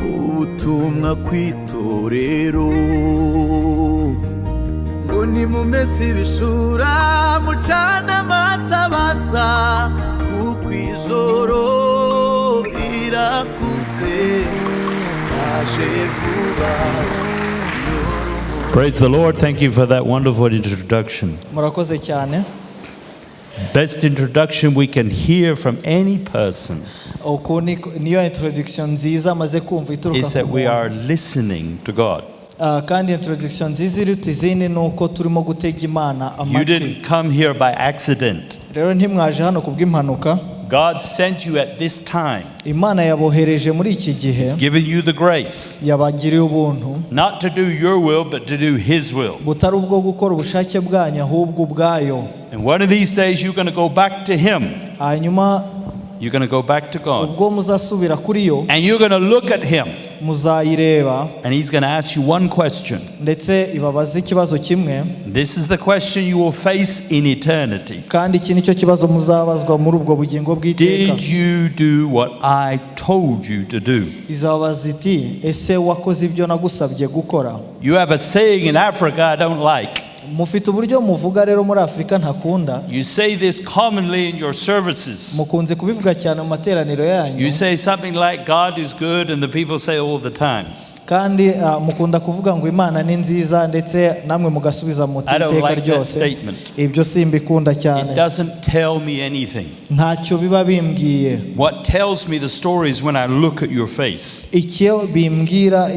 ubutumwa kw'itorero ngo nimumese ibishura mucane amatabaza kuko ijoro rirakuze aje vuba. Praise the Lord. Thank you for that wonderful introduction. Murakoze cyane. Best introduction we can hear from any person niyo introduction nziza maze kumva ituruka is that we are listening to God. Kandi introduction nziza iruta izindi nuko turimo gutega Imana You amatwi. didn't come here by accident. Rero ntimwaje hano kubw'impanuka. God sent you at this time. Imana yabohereje muri iki gihe. He's given you the grace. Yabagiriye ubuntu. Not to do your will, but to do His will. Butari ubwo gukora ubushake bwanyu ahubwo ubwayo. And one of these days you're going to go back to Him. Hanyuma You're going to go back to God. ubwo muzasubira kuri yo. And you're going to look at Him. Muzayireba. And He's going to ask you one question. Ndetse ibabaza ikibazo kimwe. This is the question you will face in eternity. Kandi iki nicyo kibazo muzabazwa muri ubwo bugingo bw'iteka. Did you do what I told you to do? Izabaza iti ese wakoze ibyo nagusabye gukora? You have a saying in Africa I don't like. Mufite uburyo muvuga rero muri Afrika ntakunda. You say this commonly in your services. Mukunze kubivuga cyane mu materaniro yanyu. You say something like God is good and the people say all the time. Kandi mukunda kuvuga ngo Imana ni nziza ndetse namwe mugasubiza mu iteka ryose. Ibyo simbikunda cyane. It doesn't tell me anything. Ntacyo biba bimbwiye. What tells me the story is when I look at your face. Icyo bimbwira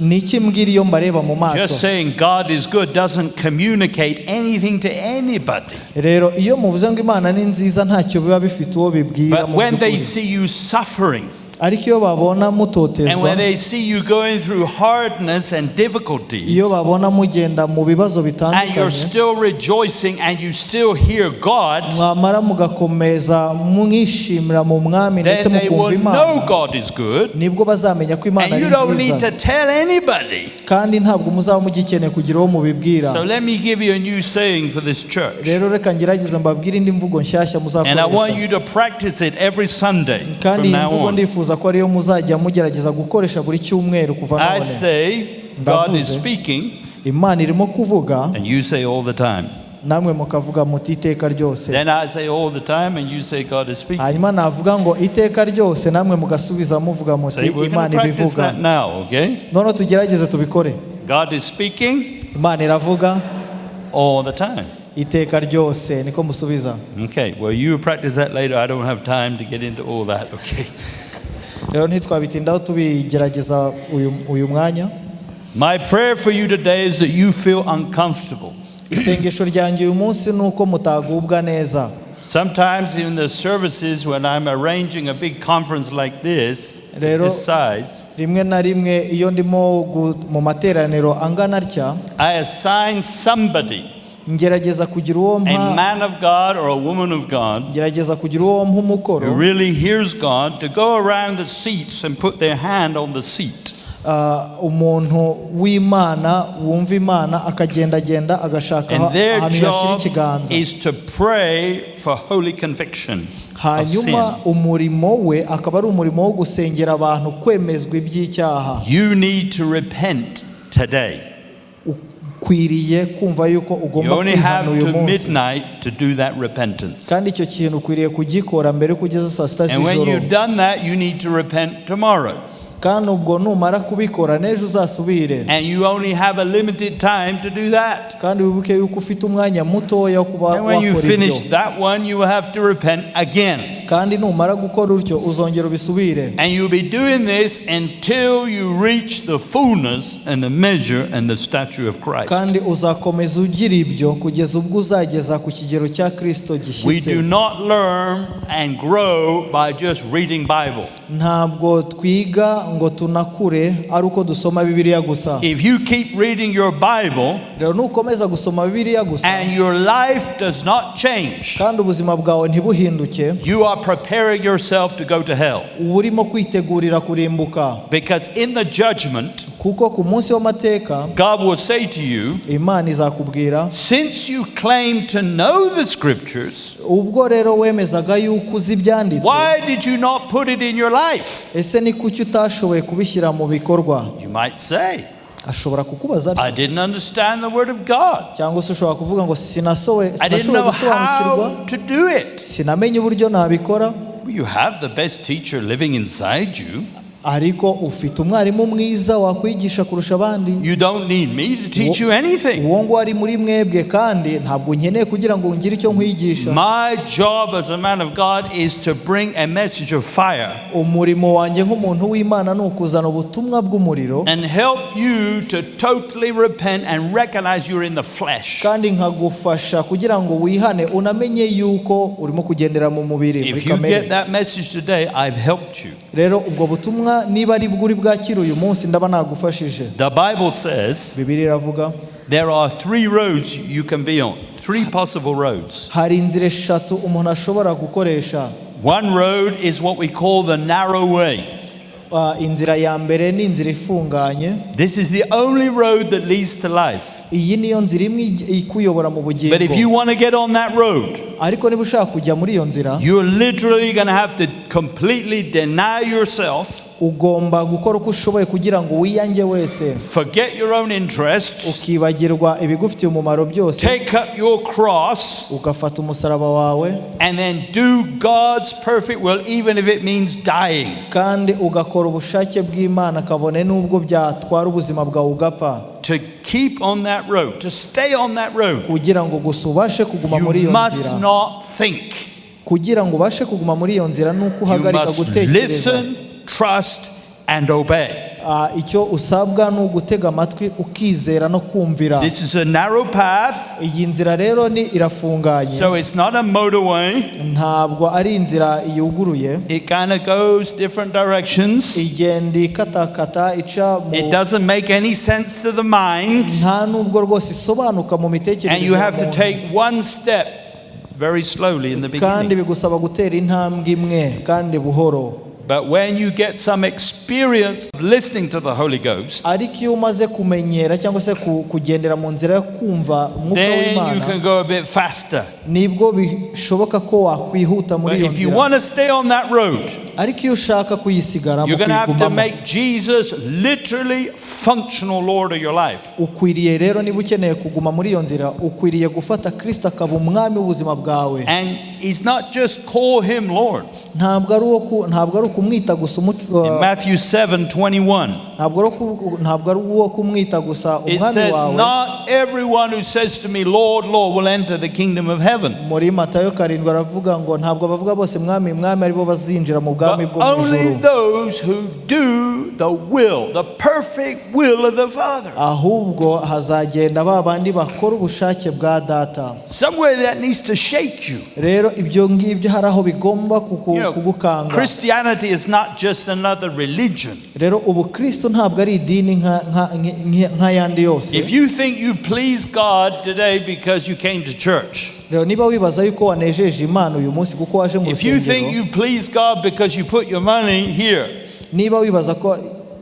ni iki mbwira iyo mbareba mu maso. Just saying God is good doesn't communicate anything to anybody. Rero iyo muvuze ngo Imana ni nziza ntacyo biba bifite uwo bibwira. But when they see you suffering, ariko iyo babona mutotezwa, and when they see you going through hardness and difficulties, iyo babona mugenda mu bibazo bitandukanye, and you're still rejoicing and you still hear God, mwamara mugakomeza mwishimira mu mwami ndetse then they mukumva will Imana, know God is good, nibwo bazamenya ko Imana and ari you don't need nziza. to tell anybody. Kandi ntabwo muzaba mugikeneye kugira uwo mubibwira. So let me give you a new saying for this church, Rero reka ngerageza mbabwire indi mvugo nshyashya and I want muzakoresha. you to practice it every Sunday Kandi from iyi now mvugo on. ndifuza ko ariyo muzajya mugerageza gukoresha buri cyumweru kuva I none. say God is speaking, Imana irimo kuvuga, and you say all the time. namwe mukavuga muti iteka ryose. Then I say all the time, and you say God is speaking. Hanyuma navuga ngo iteka ryose, namwe mugasubiza muvuga muti So we're going to Imana practice ibivuga. that now, okay? None tugerageze tubikore. God is speaking Imana iravuga all the time. iteka ryose, niko musubiza. Okay, well, you practice that later. I don't have time to get into all that, okay? Rero ntitwabitindaho tubigerageza uyu mwanya. My prayer for you today is that you feel uncomfortable. Isengesho ryanjye uyu munsi nuko mutagubwa neza. Sometimes in the services when I'm arranging a big conference like this size, rimwe na rimwe iyo ndimo mu materaniro angana atya, I assign somebody, ngerageza kugira uwo a mpa, man of God or a woman of God, ngerageza kugira uwo mpa who umukoro, really hears God, to go around the seats and put their hand on the seat. umuntu w'Imana wumva Imana akagendagenda agashaka And their ahantu yashyira job ikiganza. is to pray for holy conviction of sin. Hanyuma umurimo we akaba ari umurimo wo gusengera abantu kwemezwa iby'icyaha. You need to repent today. Ukwiriye kumva yuko You ugomba only have kwihana uyu to munsi. midnight to do that repentance. Kandi icyo kintu ukwiriye kugikora mbere kugeza saa sita And when z'ijoro. you've done that, you need to repent tomorrow. Kandi ubwo numara kubikora n'ejo uzasubire. And you only have a limited time to do that. Kandi wibuke yuko ufite umwanya mutoya wo kuba And when you wakora finish ibyo. that one, you will have to repent again. Kandi numara gukora utyo uzongera ubisubire. And you'll be doing this until you reach the fullness and the measure and the stature of Christ. Kandi uzakomeza ugira ibyo kugeza ubwo uzageza ku kigero cya Kristo We gishyitse. do not learn and grow by just reading Bible. Ntabwo twiga ngo tunakure ari uko dusoma Bibiliya gusa. If you keep reading your Bible Rero nukomeza gusoma Bibiliya gusa and your life does not change, kandi ubuzima bwawe ntibuhinduke, you are preparing yourself to go to hell. urimo kwitegurira kurimbuka. Because in the judgment, kuko ku munsi w'amateka God will say to you, Imana izakubwira, since you claim to know the scriptures, ubwo rero wemezaga yuko uzi ibyanditse, why did you not put it in your life? ese ni kuki utashoboye kubishyira mu bikorwa? You might say, ashobora kukubaza I didn't understand the word of God. cyangwa se ushobora kuvuga ngo I didn't know gusobanukirwa, how to do it. sinamenye uburyo nabikora. You have the best teacher living inside you. ariko ufite umwarimu mwiza wakwigisha kurusha abandi. You don't need me to teach you anything. uwo ngo ari muri mwebwe kandi ntabwo nkeneye kugira ngo ngire icyo nkwigisha. My job as a man of God is to bring a message of fire umurimo wanjye nk'umuntu w'Imana ni ukuzana ubutumwa bw'umuriro and help you to totally repent and recognize you're in the flesh. kandi nkagufasha kugira ngo wihane unamenye yuko urimo kugendera mu mubiri. If you get that message today, I've helped you. rero ubwo butumwa niba ari bwuri bwakira uyu munsi ndaba nagufashije. The Bible says Bibiliya iravuga there are 3 roads you can be on, 3 possible roads. hari inzira eshatu umuntu ashobora gukoresha. One road is what we call the narrow way. inzira ya mbere ni inzira ifunganye. This is the only road that leads to life. iyi niyo nzira imwe ikuyobora mu bugingo. But if you want to get on that road, ariko niba ushaka kujya muri iyo nzira, you're literally going to have to completely deny yourself. ugomba gukora uko ushoboye kugira ngo wiyange wese, forget your own interests, ukibagirwa ibigufitiye umumaro byose, take up your cross, ugafata umusaraba wawe, and then do God's perfect will, even if it means dying. kandi ugakora ubushake bw'Imana kabone nubwo byatwara ubuzima bwawe ugapfa. To keep on that road, to stay on that road, kugira ngo gusa ubashe kuguma muri you iyo must nzira, not think. kugira ngo ubashe kuguma muri iyo nzira nuko You uhagarika must gutekereza. listen, trust, and obey. icyo usabwa ni ugutega amatwi ukizera no kumvira. This is a narrow path, iyi nzira rero ni irafunganye, so it's not a motorway. ntabwo ari inzira yuguruye, It kind of goes different directions. igenda ikatakata ica It mu, doesn't make any sense to the mind, nta nubwo rwose isobanuka mu and mitekerereze you ya have to muntu. take one step very slowly in the kandi beginning. bigusaba gutera intambwe imwe kandi buhoro. But when you get some experience of listening to the Holy Ghost, ariko iyo umaze kumenyera cyangwa se kugendera mu nzira yo kumva umwuka then you w'Imana, can go a bit faster. nibwo bishoboka ko wakwihuta muri But iyo if you nzira. want to stay on that road, ariko iyo ushaka kuyisigaramo, you're going to have to kuyigumamo, make Jesus literally functional Lord of your life. ukwiriye rero, niba ukeneye kuguma muri iyo nzira, ukwiriye gufata Kristo akaba umwami w'ubuzima bwawe. And it's not just call him Lord. ntabwo ari ukumwita gusa In Matthew 7:21, ntabwo ari uwo kumwita gusa it umwami says, wawe. not everyone who says to me, Lord, Lord, will enter the kingdom of heaven, muri Matayo 7 aravuga ngo ntabwo abavuga bose mwami mwami aribo bazinjira mu bwami but bwo mu only ijuru, those who do the will, the perfect will of the Father. ahubwo hazagenda ba bandi bakora ubushake bwa data. Somewhere that needs to shake you. rero ibyo ngibyo hari aho bigomba kugukanga. Christianity is not just another religion. rero ubu Kristo ntabwo ari idini nk'ayandi yose. If you think you please God today because you came to church, rero niba wibaza yuko wanejeje Imana uyu munsi kuko waje mu if you think rusengero, you please God because you put your money here, niba wibaza ko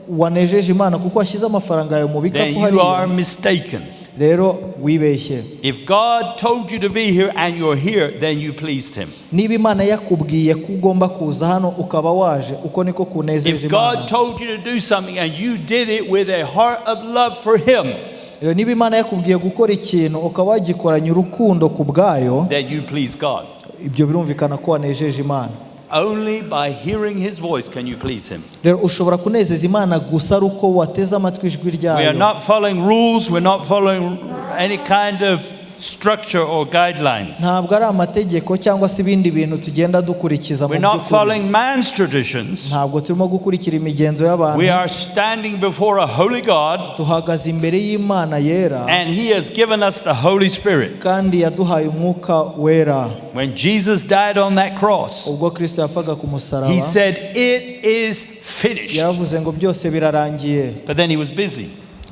wanejeje Imana kuko washyize amafaranga yawe mu then bikapu you are hariya, mistaken. rero wibeshye. If God told you to be here and you're here, then you pleased him. niba Imana yakubwiye ko ugomba kuza hano ukaba waje, uko niko kunezeza If Imana. God told you to do something and you did it with a heart of love for him, rero niba Imana yakubwiye gukora ikintu ukaba wagikoranye urukundo ku bwayo, then you please God. ibyo birumvikana ko wanejeje Imana. Only by hearing his voice can you please him. rero ushobora kunezeza Imana gusa ari uko wateze amatwi ijwi We are ryayo. not following rules, we're not following any kind of structure or guidelines. ntabwo ari amategeko cyangwa se ibindi bintu tugenda dukurikiza mu We're not by'ukuri. following man's traditions. ntabwo turimo gukurikira imigenzo y'abantu. We are standing before a holy God, tuhagaze imbere y'Imana yera, and he has given us the Holy Spirit. kandi yaduhaye umwuka wera. When Jesus died on that cross, ubwo Kristo yapfaga ku musaraba, he said, "It is finished." yaravuze ngo byose birarangiye. But then he was busy.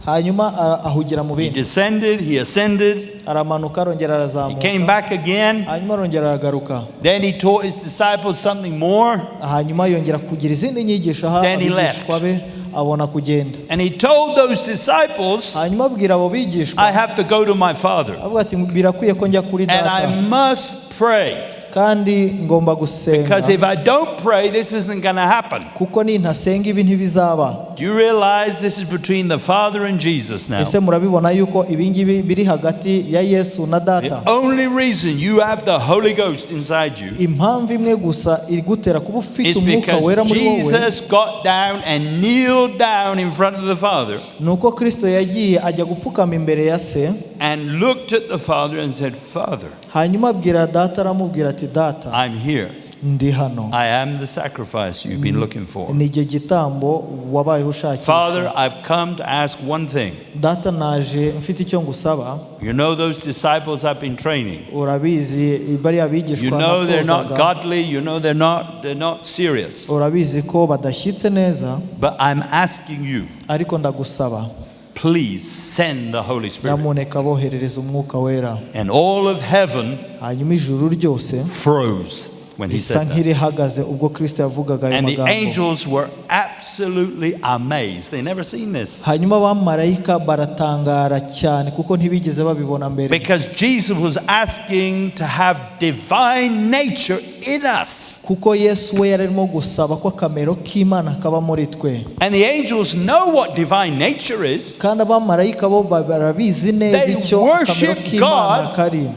hanyuma ahugira mu He bindi, descended, he ascended, aramanuka arongera he arazamuka, came back again. hanyuma arongera aragaruka, Then he taught his disciples something more. hanyuma yongera kugira izindi nyigisho aha Then he abigishwa be, abona kugenda. And he told those disciples, hanyuma abwira abo bigishwa, I have to go to my Father. avuga ati birakwiye ko njya kuri And I data must pray. kandi ngomba gusenga, Because if I don't pray, this isn't going to happen. kuko nintasenga ibi ntibizaba. Do you realize this is between the Father and Jesus now? ese murabibona yuko ibingibi biri hagati ya Yesu na data? The only reason you have the Holy Ghost inside you impamvu imwe gusa igutera kuba ufite is umwuka wera because muri wowe, Jesus got down and kneeled down in front of the Father nuko Kristo yagiye ajya gupfukama imbere ya se, and looked at the Father and said, Father, hanyuma abwira data, aramubwira ati data, I'm here. ndi hano, I am the sacrifice you've been looking for. ni igihe gitambo wabaye ushakisha. Father, I've come to ask one thing. data naje mfite icyo ngusaba. You know those disciples I've been training. urabizi bari You abigishwa know they're not natozaga, godly. You know they're not serious. urabizi ko badashyitse neza, But I'm asking you, ariko ndagusaba, please send the Holy Spirit. nyamuneka boherereza umwuka wera. And all of heaven hanyuma ijuru ryose froze when he risa said that. nk'irihagaze ubwo Kristo yavugaga ayo And the magambo. angels were absolutely amazed. They never seen this. hanyuma abamarayika baratangara cyane kuko ntibigeze babibona mbere, Because Jesus was asking to have divine nature in us. kuko Yesu we yarimo gusaba ko akamero k'Imana kaba muri twe. And the angels know what divine nature is. kandi abamarayika bo barabizi neza They icyo akamero worship k'Imana God. kari.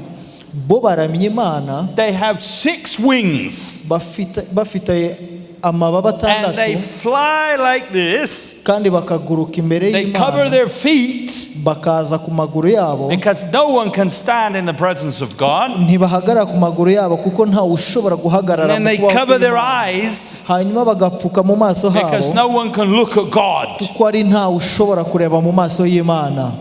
bo baramya Imana, They have 6 wings. bafite amababa And they atandatu, fly like this. kandi bakaguruka imbere They cover y'Imana, their feet bakaza ku maguru yabo. because no one can stand in the presence of God. ntibahagarara ku maguru yabo kuko ntawe ushobora guhagarara And mu they kubaho cover their kw'Imana. eyes hanyuma bagapfuka mu maso because habo no one can look at God. kuko ari ntawe ushobora kureba mu maso y'Imana.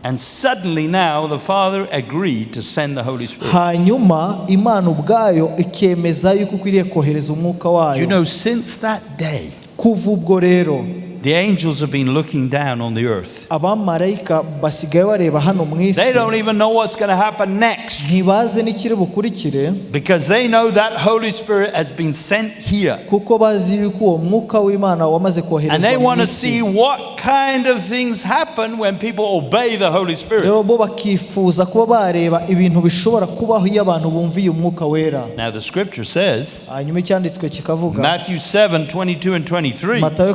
And suddenly now the Father agreed to send the Holy Spirit. hanyuma Imana ubwayo ikemeza yuko ikwiriye kohereza umwuka You wayo. know, since that day, kuva ubwo rero the angels have been looking down on the earth. abamarayika basigaye bareba hano mu isi, They don't even know what's going to happen next ntibaze n'ikiri bukurikire, because they know that Holy Spirit has been sent here. kuko bazi yuko uwo mwuka w'Imana wamaze And they koherezwa want mu to isi. see what kind of things happen when people obey the Holy Spirit. rero bo bakifuza kuba bareba ibintu bishobora kubaho iyo abantu bumviye umwuka wera. Now the scripture says, hanyuma icyanditswe kikavuga, Matthew 7:22 and 23, Matayo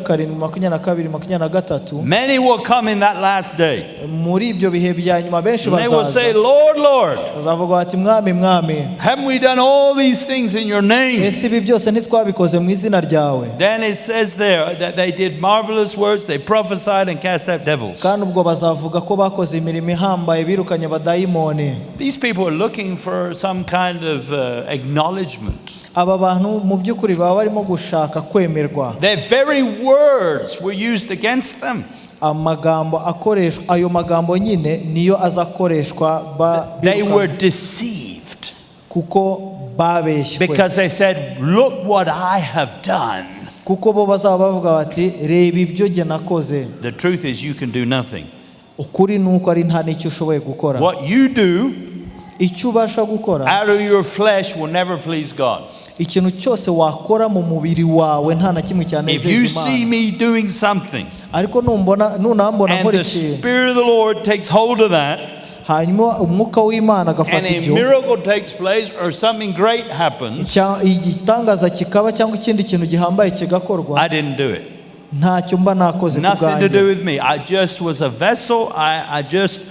7:22-23, many will come in that last day. muri ibyo bihe bya nyuma benshi And they will say, bazaza Lord, Lord, bazavuga bati mwami mwami, haven't we done all these things in your name? ese ibi byose ntitwabikoze mu izina ryawe? Then it says there that they did marvelous works, they prophesied and cast out devils. kandi ubwo bazavuga ko bakoze imirimo ihambaye, birukanye abadayimoni. These people are looking for some kind of acknowledgement. aba bantu mu by'ukuri baba barimo gushaka kwemerwa. Their very words were used against them. amagambo akoreshwa, ayo magambo nyine niyo azakoreshwa They were deceived kuko babeshywe, because they said, look what I have done. kuko bo bazaba bavuga bati reba ibyo jye nakoze. The truth is you can do nothing. ukuri ni uko ari nta n'icyo ushoboye gukora. What you do icyo ubasha gukora, out of your flesh will never please God. ikintu cyose wakora mu mubiri wawe nta na kimwe If you cyanezeza see Imana. me doing something ariko nunambona and nkora the ikintu, Spirit of the Lord takes hold of that hanyuma umwuka w'Imana and agafata a ibyo, miracle takes place or something great happens, igitangaza kikaba cyangwa ikindi kintu gihambaye kigakorwa, I didn't do it. ntacyo mba nakoze ku Nothing to do bwanjye. with me. I just was a vessel. I just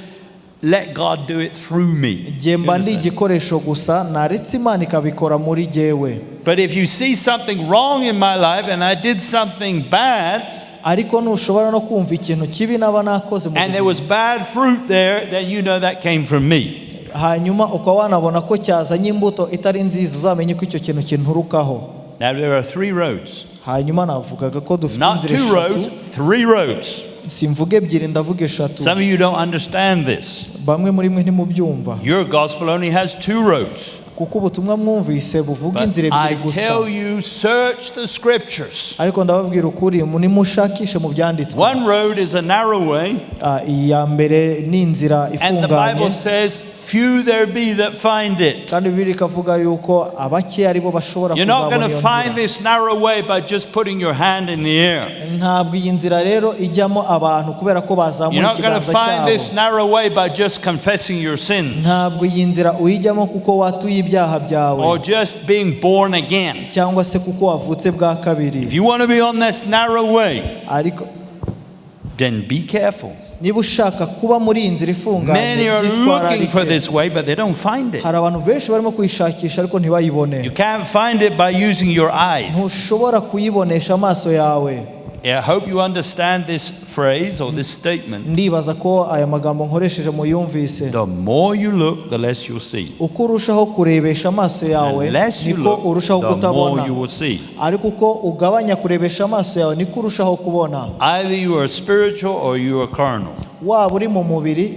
let God do it through me. Jye mba ndi igikoresho gusa, naretse Imana ikabikora muri jyewe. But if you see something wrong in my life and I did something bad ariko nushobora no kumva ikintu kibi naba nakoze mu and there buzima, was bad fruit there, then you know that came from me. hanyuma ukaba wanabona ko cyazanye imbuto itari nziza, uzamenye ko icyo kintu kinturukaho. Now there are 3 roads. hanyuma navugaga ko dufite Not inzira 2 roads, eshatu, 3 roads. simvuga ebyiri ndavuga eshatu. Some of you don't understand this. bamwe muri mwe ntimubyumva. Your gospel only has 2 roads. kuko ubutumwa mwumvise buvuga inzira But I ebyiri gusa. tell you, search the scriptures. Ariko ndababwira ukuri, nimushakishe mu byanditswe. One road is a narrow way, iya mbere ni inzira and the ifunganye, Bible says, few there be that find it. kandi Bibiliya ikavuga yuko abake aribo bashobora You're not going kuzabona to iyo find nzira. this narrow way by just putting your hand in the air. Ntabwo iyi nzira rero ijyamo abantu kubera ko You're bazamura not going to ikiganza find this cyabo. narrow way by just confessing your sins Ntabwo iyi nzira uyijyamo kuko watuye ibyaha or byawe just being born again. cyangwa se kuko wavutse bwa kabiri. If you want to be on this narrow way, Ariko then be careful. niba ushaka kuba muri iyi nzira ifunganye, Many are looking for byitwararike. this way, but they don't find it. Hari abantu benshi barimo kuyishakisha ariko ntibayibone. You can't find it by using your eyes. Ntushobora kuyibonesha amaso yawe. I hope you understand this phrase or this statement. Ndibaza ko aya magambo nkoresheje muyumvise. The more you look, the less you'll see. Uko urushaho kurebesha amaso yawe, The less you niko look, urushaho the more kutabona. you will see. Ariko uko ugabanya kurebesha amaso yawe, niko urushaho kubona. Either you are spiritual or you are carnal. Waba uri mu mubiri,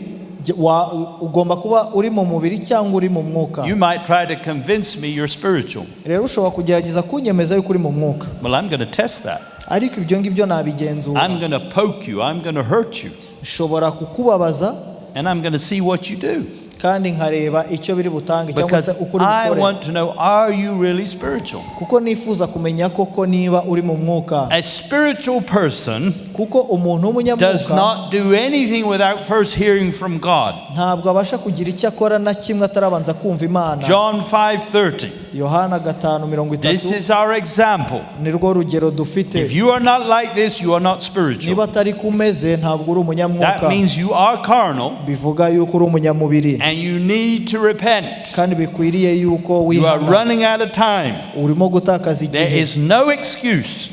ugomba kuba uri mu mubiri cyangwa uri mu mwuka. You might try to convince me you're spiritual. Rero ushobora kugerageza kunyemeza yuko uri mu mwuka. Well, I'm going to test that. Ariko ibyo ngibyo nabigenzura. I'm going to poke you. I'm going to hurt you. Nshobora kukubabaza And I'm going to see what you do. kandi nkareba icyo biri butange cyangwa se Because ukuri I bukore. want to know, are you really spiritual? Kuko nifuza kumenya koko niba uri mu mwuka. A spiritual person Kuko umuntu does w'umunyamwuka not do anything without first hearing from God. ntabwo abasha kugira icyo akora na kimwe atarabanza kumva Imana. John 5:30. Yohana 5:30 This is our example. ni rwo rugero dufite. If you are not like this, you are not spiritual. Niba atari kumeze ntabwo uri umunyamwuka. That means you are carnal Bivuga yuko uri umunyamubiri and you need to repent. kandi bikwiriye yuko You are wihana. running out of time. Urimo gutakaza There igihe. is no excuse.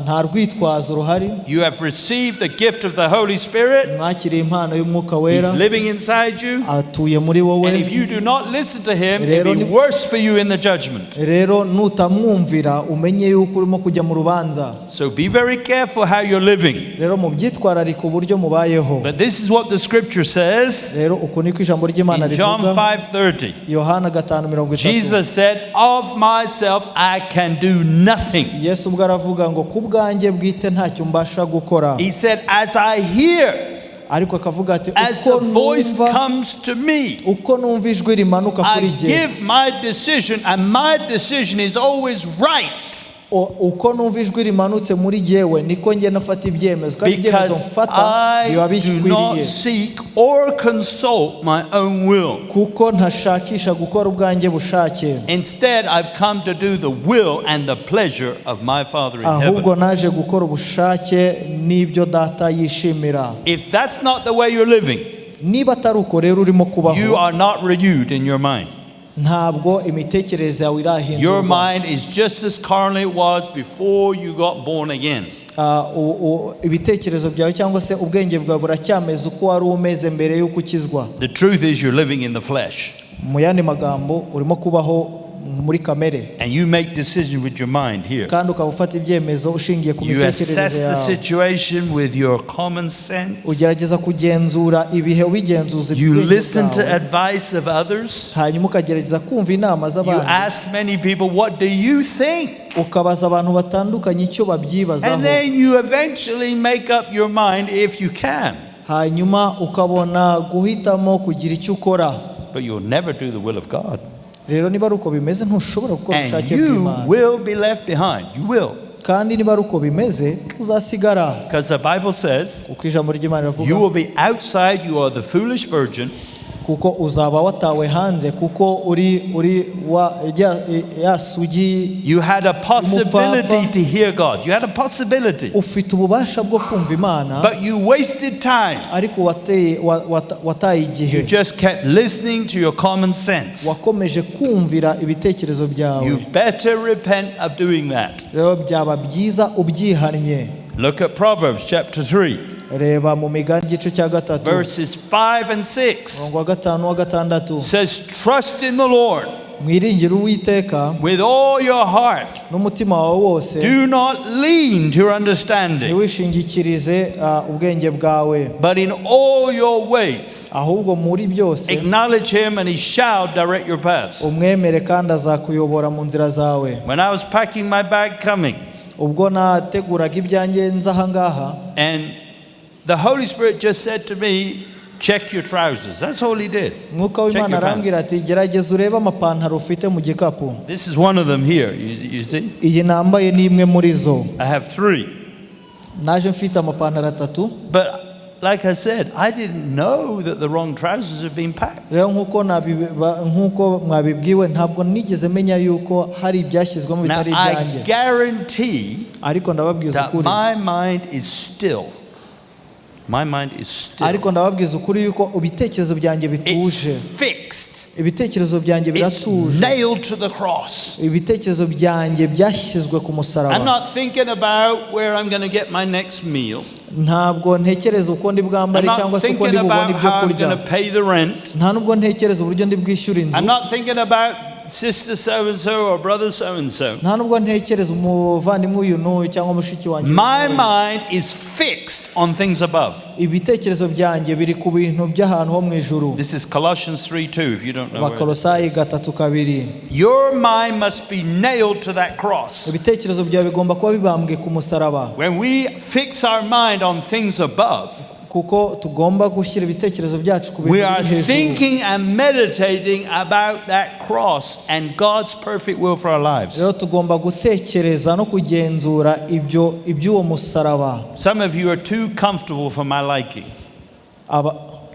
Nta rwitwazo ruhari. You have received the gift of the Holy Spirit. Mwakiriye impano y'umwuka He's wera, living inside you. atuye muri wowe. And if you do not listen to him, it will be worse for you in the judgment. Rero nutamwumvira umenye yuko urimo kujya mu rubanza. So be very careful how you're living. Rero mu byitwararika uburyo mubayeho. But this is what the scripture says Rero uko niko ijambo ry'Imana in John rivuga. 5:30. Yohana 5:30. Jesus said, of myself I can do nothing. Yesu ubwo aravuga ngo ku bwanjye bwite ntacyo mbasha gukora. He said, as I hear, Ariko akavuga ati as the voice numva comes to me, uko numva ijwi rimanuka I kuri jye. give my decision, and my decision is always right. Uko numva ijwi rimanutse muri jyewe niko njye nafata ibyemezo kandi ibyemezo Because mfata biba I do not bikwiriye. seek or consult my own will. Kuko ntashakisha gukora ubwanjye bushake. Instead, I've come to do the will and the pleasure of my Father in Ahubwo heaven. naje gukora ubushake n'ibyo data yishimira. If that's not the way you're living, Niba atari uko rero urimo you kubaho, are not renewed in your mind. ntabwo imitekerereze yawe Your irahindurwa. mind is just as carnal it was before you got born again. Ibitekerezo byawe cyangwa se ubwenge bwawe buracyameze uko wari umeze mbere y'uko ukizwa. The truth is you're living in the flesh. Mu yandi magambo urimo kubaho muri kamere And you make decisions with your mind here. kandi ukaba ufata ibyemezo ushingiye ku You assess mitekerereze the yawe. situation with your common sense. Ugerageza kugenzura ibihe ubigenzuza You ubwenge listen to bwawe. advice of others. Hanyuma ukagerageza kumva inama You z'abandi. ask many people, what do you think? Ukabaza abantu batandukanye icyo babyibazaho. And then you eventually make up your mind if you can. Hanyuma ukabona guhitamo kugira icyo ukora. But you'll never do the will of God. Rero niba ari uko bimeze ntushobora gukora And ubushake you bw'Imana. will be left behind. You will. Kandi niba ari uko bimeze uzasigara. Because the Bible says, Uko ijambo ry'Imana you rivuga will be outside, you are the foolish virgin. kuko uzaba watawe hanze kuko uri ya sugi. You had a possibility to hear God. You had a possibility. Ufite ububasha bwo kumva Imana But you wasted time. ariko wataye You igihe. just kept listening to your common sense. Wakomeje kumvira ibitekerezo byawe. You better repent of doing that. Rero byaba byiza ubyihannye. Look at Proverbs chapter 3, Reba mu Migani igice cya 3 verses 5 and 6. umurongo wa 5 wa 6. Says, trust in the Lord mwiringire Uwiteka with all your heart. n'umutima wawe wose, Do not lean to your understanding, ntiwishingikirize ubwenge bwawe, but in all your ways ahubwo muri byose acknowledge him, and he shall direct your paths. umwemere kandi azakuyobora mu nzira zawe. When I was packing my bag coming, ubwo nateguraga ibyanjye nza aha ngaha, and the Holy Spirit just said to me, check your trousers. That's all he did. Mwuka w'Imana arambwira ati gerageza urebe amapantaro ufite mu gikapu. This is one of them here, you see. Iyi nambaye ni imwe muri zo. I have 3. Naje mfite amapantaro 3. But like I said, I didn't know that the wrong trousers had been packed. Rero nkuko mwabibwiwe ntabwo nigeze menya yuko hari ibyashyizwemo bitari ibyanjye. I guarantee ariko ndababwiza that ukuri, my mind is still. ariko ndababwiza ukuri yuko ibitekerezo byanjye bituje. It's fixed. Ibitekerezo byanjye biratuje. It's nailed to the cross. Ibitekerezo byanjye byashyizwe ku musaraba. I'm not thinking about where I'm going to get my next meal. Ntabwo ntekereza uko ndi bwambare cyangwa se uko ndi bubone ibyo kurya. Nta nubwo ntekereza uburyo ndi bwishyura inzu. I'm not thinking about sister so and so or brother so and so. Nta nubwo ntekereza umuvandimwe uyu n'uyu cyangwa mushiki wanjye. My mind is fixed on things above. Ibitekerezo byanjye biri ku bintu by'ahantu ho mu ijuru. This is Colossians 3:2 if you don't know. Bakolosayi 3:2. Your mind must be nailed to that cross. Ibitekerezo byawe bigomba kuba bibambwe ku musaraba. When we fix our mind on things above, kuko tugomba gushyira ibitekerezo byacu ku bintu we are biri hejuru. thinking and meditating about that cross and God's perfect will for our lives. Rero tugomba gutekereza no kugenzura iby'uwo musaraba. Some of you are too comfortable for my liking.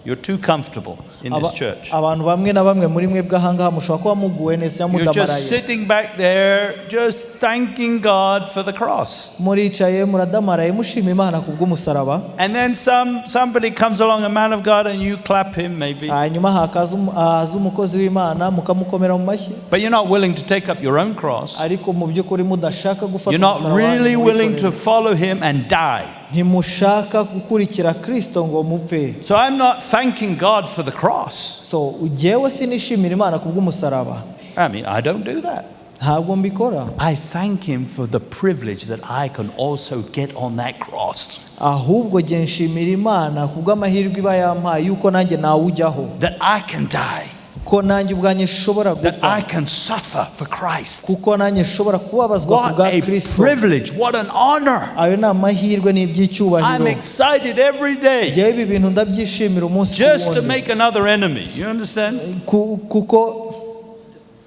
You're too comfortable in this church. Abantu bamwe na bamwe muri mwe bw'ahangaha mushobora kuba muguwe neza mudamaraye. You're just sitting back there just thanking God for the cross. Muricaye muradamaraye mushima Imana kubw'umusaraba. And then somebody comes along, a man of God, and you clap him maybe. Hanyuma hakaza umukozi w'Imana mukamukomera mu mashyi. But you're not willing to take up your own cross. Ariko mu by'ukuri mudashaka gufata umusaraba. You're not really willing to follow him and die. Ntimushaka gukurikira Kristo ngo mupfe. So I'm not thanking God for the cross. So ujewe sinishimira Imana kubw'umusaraba. I mean, I don't do that. Ntabwo mbikora. I thank him for the privilege that I can also get on that cross. Ahubwo je nshimira Imana kubw'amahirwe iba yampaye yuko nanjye nawujyaho. That I can die. Ko nanjye ubwanjye shobora gupfa. That I can suffer for Christ. Kuko nanjye shobora kubabazwa kubwa Kristo. What a privilege, what an honor. Ayo na mahirwe n'iby'icyubahiro. I'm excited every day. Je ibi bintu ndabyishimira umunsi ku wundi. Just to make another enemy. You understand?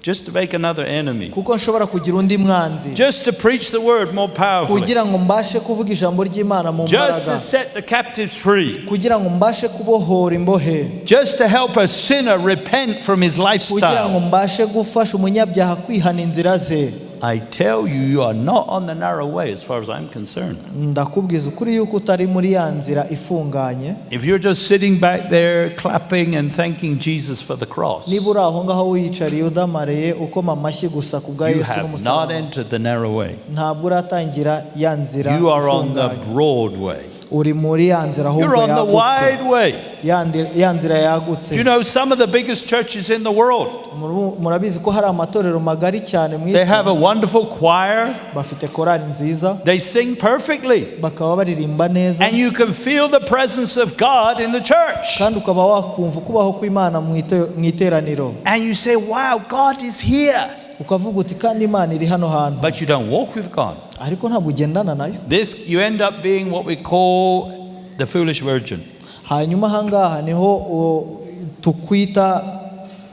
Just to make another enemy. Kuko nshobora kugira undi mwanzi. Just to preach the word more powerfully. Kugira ngo mbashe kuvuga ijambo ry'Imana mu mbaraga. Just to set the captives free. Kugira ngo mbashe kubohora imbohe. Just to help a sinner repent from his lifestyle. Kugira ngo mbashe gufasha umunyabyaha kwihana inzira ze. I tell you, you are not on the narrow way as far as I'm concerned. Ndakubwiza ukuri yuko utari muri ya nzira ifunganye. If you're just sitting back there clapping and thanking Jesus for the cross, niba uri aho ngaho wiyicariye udamareye ukoma amashyi gusa kubwa Yesu n'umusaraba, you have not entered the narrow way. Ntabwo uratangira ya nzira ifunganye. You are on the broad way. Uri muri ya nzira ahubwo yagutse. You're on the wide way. Ya nzira yagutse. You know some of the biggest churches in the world. Murabizi ko hari amatorero magari cyane mu isi. They have a wonderful choir. Bafite korali nziza. They sing perfectly. Bakaba baririmba neza. And you can feel the presence of God in the church. Kandi ukaba wakumva kubaho kw'Imana mu iteraniro. And you say, wow, God is here. Ukavuga uti kandi Imana iri hano hantu. But you don't walk with God. Ariko ntabwo ugendana nayo. This you end up being what we call the foolish virgin. Hanyuma hangaha niho tukwita,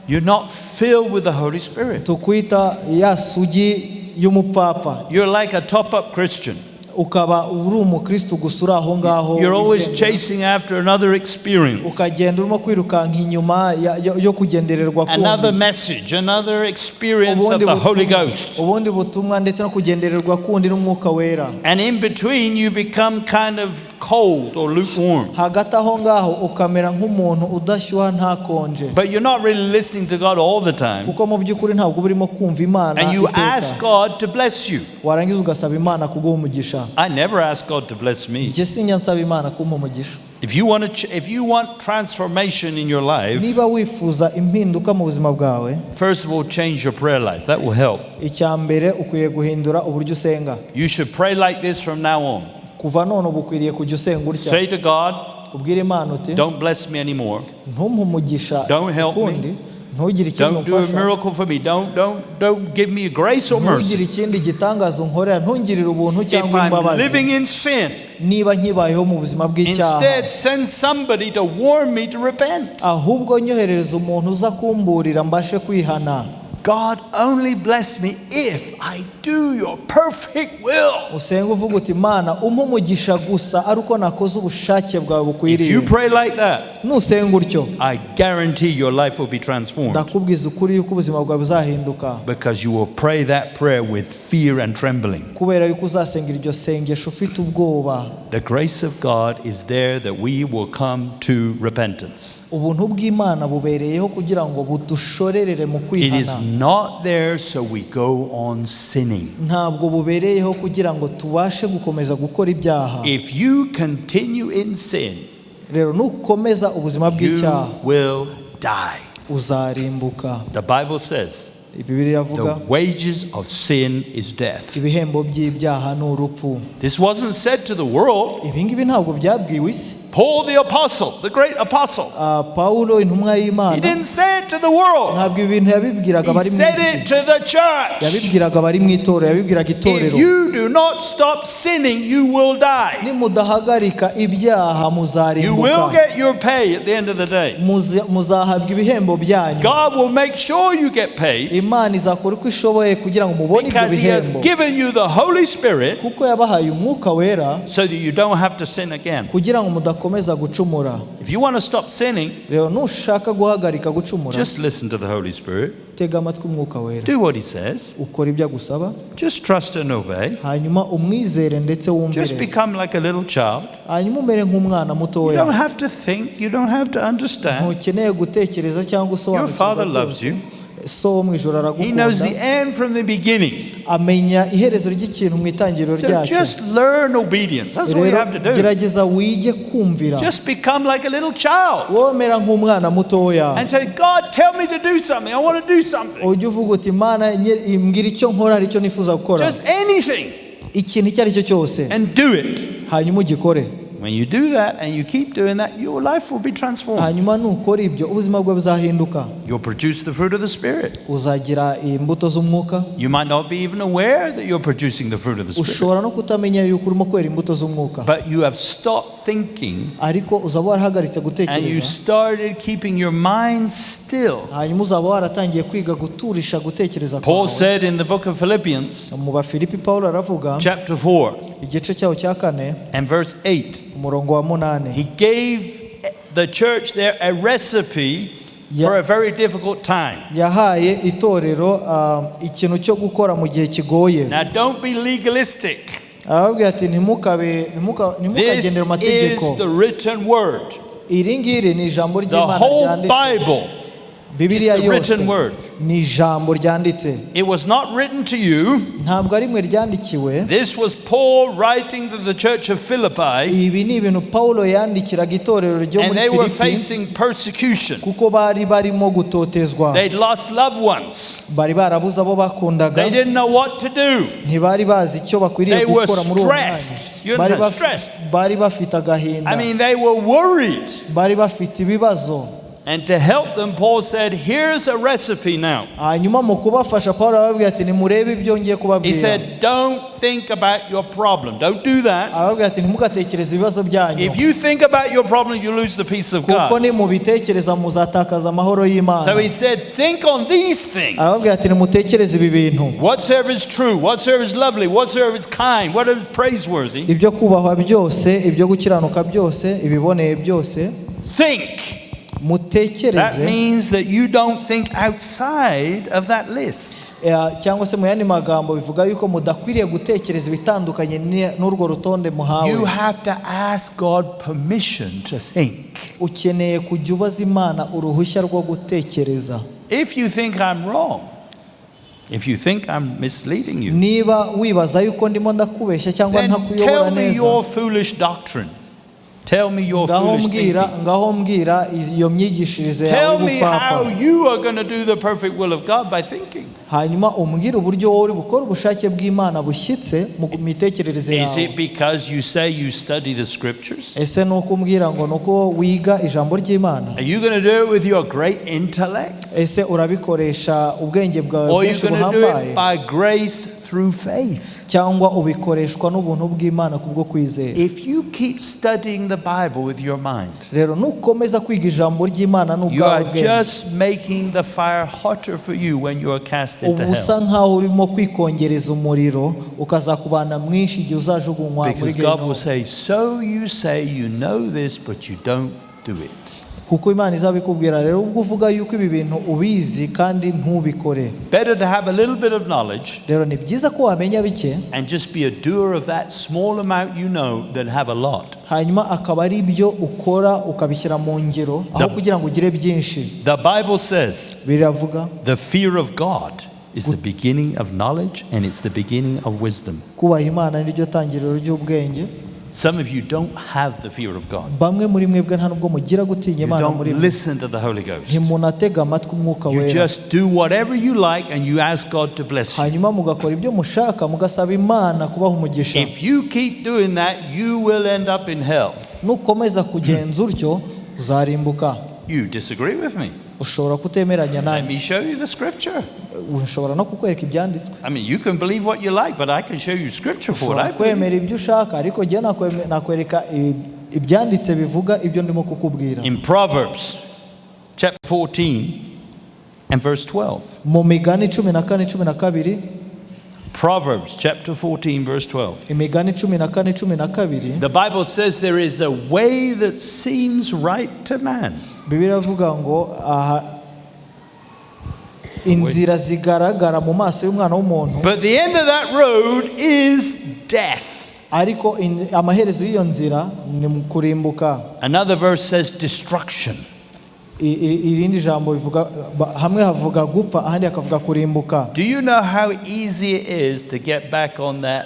you're not filled with the Holy Spirit. Tukwita ya sugi y'umupfapfa. You're like a top-up Christian. Ukaba uri umukristo gusura aho ngaho. You're always chasing after another experience. Ukagenda urimo kwirukanka inyuma yo kugendererwa kundi. Another message, another experience of the Holy Ghost. Ubundi butumwa ndetse no kugendererwa kundi n'umwuka wera. And in between you become kind of cold or lukewarm. Hagati aho ngaho ukamera nk'umuntu udashyuha ntakonje. But you're not really listening to God all the time. Kuko mu by'ukuri ntabwo urimo kumva Imana. And you ask God to bless you. Warangiza ugasaba Imana kuguha umugisha. I never ask God to bless me. Je sinya nsaba Imana kumpa umugisha. If you want transformation in your life, niba wifuza impinduka mu buzima bwawe, first of all, change your prayer life. That will help. icyambere ukwiye guhindura uburyo usenga. You should pray like this from now on. Kuva none ubukwiriye kujya usenga utya. Say to God, ubwire Imana uti, don't bless me anymore. Ntumumugisha. Don't help me. Ntugire ikintu Don't do a miracle for me. Don't give me grace or mercy. Ntugire ikindi gitangaza unkorera, ntungirire ubuntu cyangwa If I'm imbabazi. living in sin, niba nkibayeho mu buzima bw'icyaha, instead send somebody to warn me to repent. ahubwo nyoherereza umuntu uza kumburira mbashe kwihana. God, only bless me if I do your perfect will. Usenga uvuga uti Mana umpa umugisha gusa ari uko nakoze ubushake bwawe bukwiriye. If you pray like that, nusenga utyo, I guarantee your life will be transformed. ndakubwiza ukuri yuko ubuzima bwawe buzahinduka. Because you will pray that prayer with fear and trembling. Kubera yuko uzasengera iryo sengesho ufite ubwoba. The grace of God is there that we will come to repentance. Ubuntu bw'Imana bubereyeho kugira ngo budushorerere mu It kwihana. is not there so we go on sinning. Ntabwo bubereyeho kugira ngo tubashe gukomeza gukora ibyaha. If you continue in sin, Rero nukomeza ubuzima you bw'icyaha will die. uzarimbuka. The Bible says Bibiliya iravuga the wages of sin is death. ibihembo by'ibyaha ni urupfu. This wasn't said to the world. Ibi ngibi ntabwo byabwiwe isi. Paul the apostle, the great apostle, Pawulo intumwa he y'Imana didn't say it to the world. ntabwo ibintu yabibwiraga He abari mu said isi, it to the church. yabibwiraga abari mu itorero, yabibwiraga If itorero. you do not stop sinning, you will die. Nimudahagarika ibyaha You will muzarimbuka, get your pay at the end of the day. muzahabwa ibihembo byanyu. God will make sure you get paid Imana izakora uko ishoboye kugira ngo mubone ibyo because He has bihembo, given you the Holy Spirit kuko yabahaye umwuka wera so that you don't have to sin again. kugira ngo mudakomeza gucumura. If you want to stop sinning, Rero nushaka guhagarika gucumura, just listen to the Holy Spirit. tega amatwi umwuka wera, Do what He says. ukora ibyo agusaba, Just trust and obey. hanyuma umwizere ndetse Just wumvire, become like a little child. hanyuma umere nk'umwana You mutoya. don't have to think. You don't have to understand. Ntukeneye gutekereza cyangwa Your Father usobanukirwa loves you. byose. So wo mu ijoro He knows the aragukunda, end from the beginning. amenya iherezo ry'ikintu mu itangiriro So ryacyo. just learn obedience. That's all you Rero have to do. gerageza wige kumvira, Just become like a little child womera nk'umwana mutoya, and say, God, tell me to do something. I want to do something. ujye uvuga uti Mana mbwira icyo nkora, hari icyo nifuza gukora, Just anything, ikintu icyo ari cyo cyose, and do it. hanyuma ugikore. When you do that and you keep doing that, your life will be transformed. Hanyuma nukora ibyo ubuzima bwawe buzahinduka, You'll produce the fruit of the Spirit. uzagira imbuto z'umwuka. You might not be even aware that you're producing the fruit of the Spirit. Ushobora no kutamenya yuko urimo kwera imbuto z'umwuka, But you have stopped thinking ariko uzaba warahagaritse and you gutekereza, started keeping your mind still. hanyuma uzaba waratangiye kwiga guturisha gutekereza Paul kwawe. said in the book of Philippians, Mu Bafilipi Pawulo aravuga chapter 4 igice cyawo cya 4 and verse 8, umurongo wa 8, he gave the church there a recipe for a very difficult time. yahaye itorero ikintu cyo gukora mu gihe kigoye. Now don't be legalistic. Arababwira ati This ntimukagendera mu mategeko. is the written word. Iri ngiri ni ijambo The ry'Imana whole ryanditse. Bible Bibiliya is the written yose word. ni ijambo ryanditse, It was not written to you. ntabwo ari mwe ryandikiwe. This was Paul writing to the church of Philippi, Ibi ni ibintu Pawulo yandikiraga itorero ryo and muri they were Filipi, facing persecution. kuko bari barimo gutotezwa, They'd lost loved ones. bari barabuze abo bakundaga, They didn't know what to do. ntibari bazi icyo bakwiriye They were gukora muri uwo stressed. You mwanya. understand? Stressed. Bari bafite agahinda, I mean, they were worried. bari bafite ibibazo. And to help them, Paul said, here's a recipe now. Hanyuma mu kubafasha Pawulo arababwira ati nimurebe ibyo ngiye He kubabwira. said, don't think about your problem. Don't do that. Arababwira ati ntimugatekereze ibibazo byanyu, If you think about your problem, you lose the peace of kuko God. nimubitekereza muzatakaza amahoro So y'Imana. he said, think on these things. Arababwira ati nimutekereze ibi bintu, Whatsoever is true, whatsoever is lovely, whatsoever is kind, whatever is praiseworthy, ibyo kubahwa byose, ibyo gukiranuka byose, ibiboneye byose, think. That mutekereze. means that you don't think outside of that list. Cyangwa se mu yandi magambo bivuga yuko mudakwiriye gutekereza ibitandukanye n'urwo rutonde You muhawe. have to ask God permission to think. Ukeneye kujya ubaza Imana uruhushya rwo gutekereza. If you think I'm wrong, if you think I'm misleading you, Niba wibaza yuko ndimo ndakubeshya cyangwa then ntakuyobora tell me neza, your foolish doctrine. Tell me your foolish thinking. ngaho mbwira iyo myigishirize yawe Tell me how you are going to do the perfect will of God by thinking. hanyuma umbwira uburyo wowe uri gukora ubushake bw'Imana bushyitse mu mitekerereze yawe. Is it because you say you study the scriptures? ese nuko umbwira ngo nuko wiga ijambo ry'Imana? Are you going to do it with your great intellect? ese urabikoresha ubwenge bwawe Or are you bwinshi going to do buhambaye? it by grace through faith? cyangwa ubikoreshwa n'ubuntu bw'Imana kubwo kwizera? If you keep studying the Bible with your mind, rero nukomeza kwiga ijambo ry'Imana you n'ubwawe are bwenge, just making the fire hotter for you when you are cast into ubusa hell. nkaho urimo kwikongereza umuriro ukazakubana mwinshi igihe uzajugunywa muri Because God will gehinomu. say, so you say you know this, but you don't do it. kuko Imana izabikubwira. rero ubwo uvuga yuko ibi bintu ubizi kandi ntubikore, Better to have a little bit of knowledge rero ni byiza ko wamenya bike and just be a doer of that small amount you know than have a lot. hanyuma akaba ari ibyo ukora ukabishyira mu ngiro aho kugira ngo ugire byinshi. The Bible says biravuga the fear of God is the beginning of knowledge and it's the beginning of wisdom. kubaha Imana ni ryo tangiriro ry'ubwenge. Some of you don't have the fear of God. bamwe muri mwebwe nta nubwo mugira gutinya You Imana muri don't mwe, listen to the Holy Ghost. ntimunatega amatwi umwuka You wera, just do whatever you like and you ask God to bless you. hanyuma mugakora ibyo mushaka mugasaba Imana kubaha umugisha. If you keep doing that, you will end up in hell. nukomeza kugenza utyo uzarimbuka. You disagree with me? ushobora kutemeranya Let me nanjye, show you the scripture. ushobora no kukwereka ibyanditswe. I mean, you can believe what you like, but I can show you scripture for what ushobora I believe. kwemera ibyo ushaka, ariko njye nakwereka ibyanditse bivuga ibyo ndimo kukubwira. In Proverbs chapter 14 and verse 12. mu migani 14:12, Proverbs chapter 14 verse 12. imigani 14:12, The Bible says there is a way that seems right to man. Bibiliya ivuga ngo inzira zigaragara mu maso y'umwana w'umuntu, But the end of that road is death. ariko amaherezo y'iyo nzira ni mu kurimbuka. Another verse says destruction. irindi jambo bivuga, hamwe havuga gupfa ahandi hakavuga kurimbuka. Do you know how easy it is to get back on that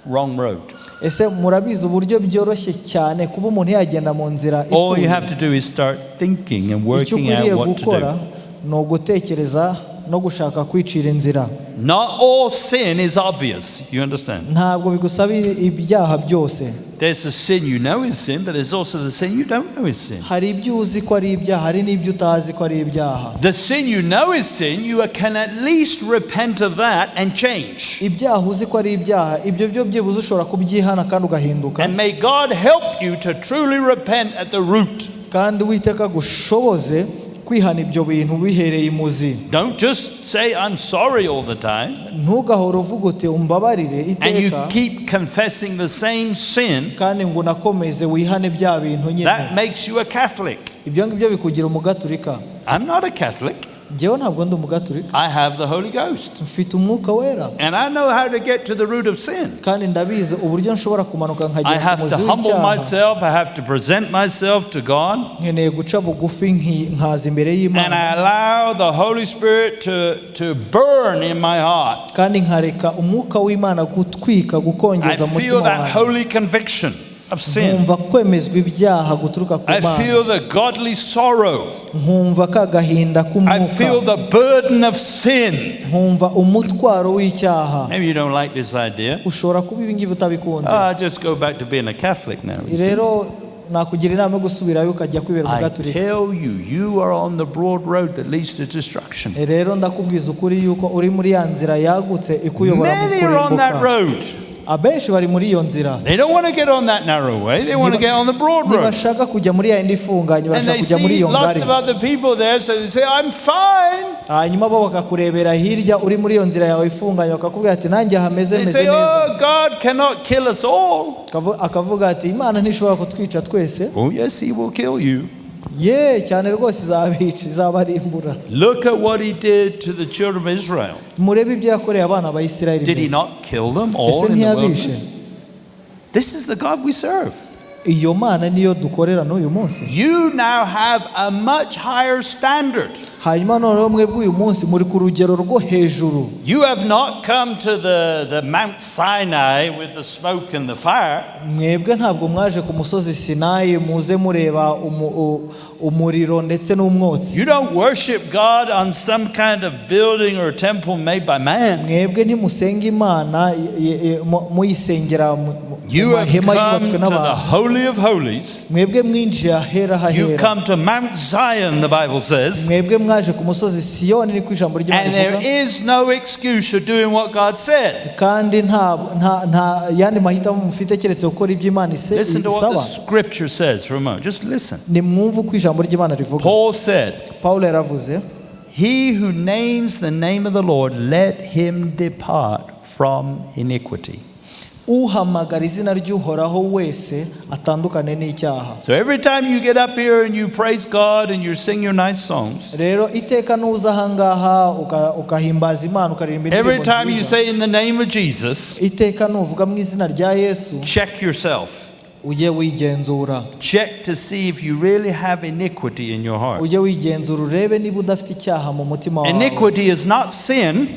wrong road? ese murabizi uburyo byoroshye cyane kuba umuntu yagenda mu nzira All you ipfuye? have to do is start thinking and icyo working ukwiriye out what to gukora do. ni ugutekereza no gushaka kwicira inzira. Not all sin is obvious. You understand? ntabwo bigusaba ibyaha byose. There's the sin you know is sin, but there's also the sin you don't know is sin. hari ibyo uzi ko ari ibyaha, hari n'ibyo utazi ko ari ibyaha. The sin you know is sin, you can at least repent of that and change. ibyaha uzi ko ari ibyaha, ibyo byo byibuze ushobora kubyihana kandi ugahinduka. And may God help you to truly repent at the root. kandi Uwiteka gushoboze kwihana ibyo bintu bihereye imuzi. Don't just say I'm sorry all the time ntugahora uvuga uti umbabarire and you iteka keep confessing the same sin. kandi ngo unakomeze wihane bya bintu nyine. That makes you a Catholic. ibyo ngibyo bikugira umugaturika. I'm not a Catholic. njyewe ntabwo ndi umugaturika, I have the Holy Ghost. mfite umwuka wera And I know how to get to the root of sin. kandi ndabizi uburyo nshobora kumanuka I nkagera ku have muzi to humble w'icyaha. myself. I have to present myself to God. nkeneye guca bugufi nkaza imbere And y'Imana, I allow the Holy Spirit to burn in my heart. kandi nkareka umwuka w'Imana gutwika I gukongeza mu feel mutima that wanjye. holy conviction of sin. nkumva kwemezwa ibyaha guturuka ku I feel Mana, the godly sorrow. nkumva ka gahinda I feel k'umwuka, the burden of sin. nkumva umutwaro w'icyaha. Maybe you don't like this idea. ushobora kuba ibi ngibi utabikunze. I'll just go back to being a Catholic now. you see. rero nakugira inama yo gusubirayo ukajya kwibera I umugaturika. tell you, you are on the broad road that leads to destruction. rero ndakubwiza ukuri yuko uri muri ya nzira yagutse ikuyobora mu Many are on that kurimbuka. road. abenshi bari muri iyo nzira, They don't want to get on that narrow way. They want to get on the broad road. ntibashaka kujya muri ya yindi ifunganye, And barashaka they kujya muri see iyo lots ngari. of other people there, so they say, I'm fine. hanyuma bo bakakurebera hirya uri muri iyo nzira yawe ifunganye, bakakubwira ati nanjye hameze They meze say, neza. oh, God cannot kill us all. akavuga ati Imana ntishobora kutwica twese. Oh, yes, He will kill you. ye cyane rwose izabica, izabarimbura. Look at what He did to the children of Israel. murebe ibyo yakoreye abana ba Isirayeli. Did He mbese. not kill them all ese in the ntiyabishe? wilderness? This is the God we serve. iyo Mana niyo dukorera n'uyu munsi. You now have a much higher standard. hanyuma noneho mwebwe uyu munsi muri ku rugero rwo hejuru. You have not come to the Mount Sinai with the smoke and the fire. Mwebwe ntabwo mwaje ku musozi Sinayi muze mureba umuriro ndetse n'umwotsi. You don't worship God on some kind of building or temple made by man. Mwebwe ntimusenga Imana muyisengera mu mahema yubatswe n'abantu. Holy of holies. Mwebwe mwinjiye ahera hahera. You've come to Mount Zion, the Bible says. Mwebwe mwaje ku musozi Siyoni ni ku ijambo ry'Imana rivuga. And there is no excuse for doing what God said. Kandi nta yandi mahitamo mufite keretse gukora ibyo Imana isaba. Listen to what the scripture says for a moment. Just listen. Ni mwumve ku ijambo ry'Imana rivuga. Paul said, Paulo yaravuze, he who names the name of the Lord, let him depart from iniquity. Uhamagara izina ry'Uhoraho wese atandukane n'icyaha. So every time you get up here and you praise God and you sing your nice songs, rero iteka nuza hangaha ukahimbaza Imana ukaririmba indirimbo every time you say in the name of Jesus, iteka nuvuga mu izina rya Yesu, check yourself. ujye wigenzura. Check to see if you really have iniquity in your heart. Ujye wigenzura urebe niba udafite icyaha mu mutima wawe. Iniquity is not sin.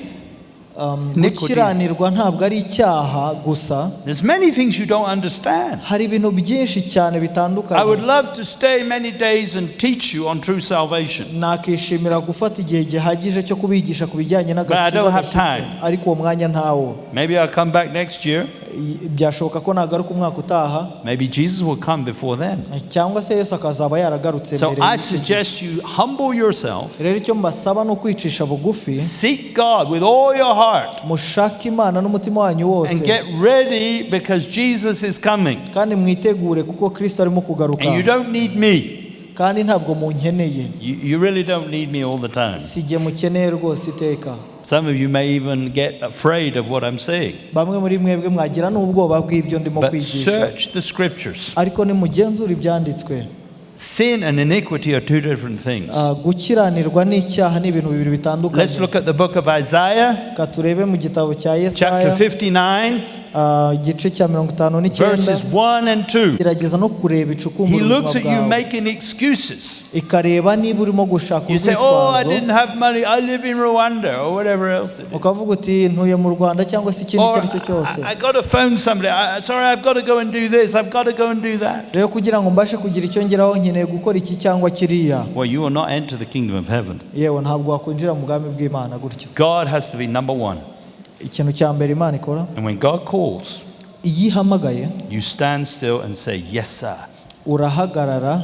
Gukiranirwa ntabwo ari icyaha gusa. There's many things you don't understand. Hari ibintu byinshi cyane bitandukanye. I would love to stay many days and teach you on true salvation. Nakishimira gufata igihe gihagije cyo kubigisha ku bijyanye n'agakiza, ariko uwo mwanya ntawo. Maybe I'll come back next year. Byashoboka ko nagaruka umwaka utaha. Maybe Jesus will come before then. Cyangwa se Yesu akazaba yaragarutse mbere. So I suggest you humble yourself. Rero icyo mbasaba no kwicisha bugufi. Seek God with all your heart. Mushake Imana n'umutima wanyu wose. And get ready because Jesus is coming. Kandi mwitegure kuko Kristo arimo kugaruka. And you don't need me. Kandi ntabwo munkeneye. You really don't need me all the time. Sije mukeneye rwose iteka. Some of you may even get afraid of what I'm saying. Bamwe muri mwebwe mwagira n'ubwoba bw'ibyo ndimo kwigisha. But search the scriptures. Ariko nimugenzura ibyanditswe. Sin and iniquity are two different things. Gukiranirwa n'icyaha ni ibintu bibiri bitandukanye. Let's look at the book of Isaiah. Katurebe mu gitabo cya Yesaya. Chapter 59. Igice cya 59. Verses 1 and 2. Gerageza no kureba icukumbura. He looks at you making excuses. Ikareba niba urimo gushaka urwitwazo. You say, oh, I didn't have money. I live in Rwanda or whatever else it is. Ukavuga uti ntuye mu Rwanda cyangwa se ikindi cyari cyo cyose. I got to phone somebody. Sorry, I've got to go and do this. I've got to go and do that. Rero kugira ngo mbashe kugira icyo ngeraho nkeneye gukora iki cyangwa kiriya. Well, you will not enter the kingdom of heaven. Yewe ntabwo wakwinjira mu bwami bw'Imana gutyo. God has to be number one. Ikintu cya mbere Imana ikora. And when God calls, iyihamagaye, you stand still and say, yes, sir. Urahagarara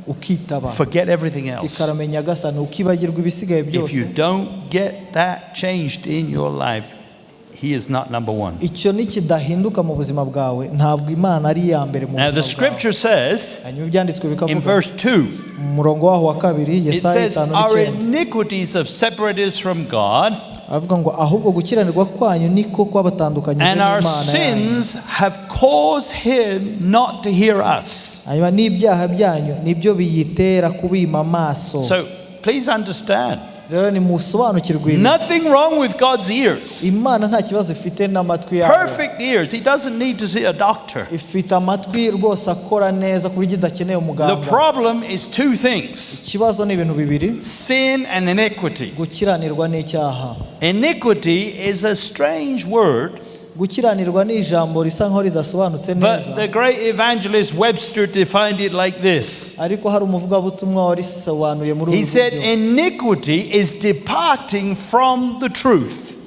ukitaba. Forget everything else. Tikaramenya gasana ukibagirwa ibisigaye byose. If you don't get that changed in your life, He is not number one. Icyo nikidahinduka mu buzima bwawe ntabwo Imana ari ya mbere mu buzima bwawe. Now the scripture says in verse 2, umurongo waho wa kabiri Yesaya 5:9, our iniquities have separated us from God. Avuga ngo ahubwo gukiranirwa kwanyu niko kwabatandukanyije n'Imana. And our sins have caused him not to hear us. Hanyuma n'ibyaha byanyu nibyo biyitera kubima amaso. So please understand. Rero ni musobanukirwe ibi. Nothing wrong with God's ears. Imana nta kibazo ifite n'amatwi yayo. Perfect ears. He doesn't need to see a doctor. Ifite amatwi rwose akora neza ku buryo idakeneye umuganga. The problem is two things. Ikibazo ni ibintu bibiri. Sin and iniquity. Gukiranirwa n'icyaha. Iniquity is a strange word. Gukiranirwa ni ijambo risa nkaho ridasobanutse neza. But the great evangelist Webster defined it like this. Ariko hari umuvugabutumwa warisobanuye muri ubu buryo. He said iniquity is departing from the truth.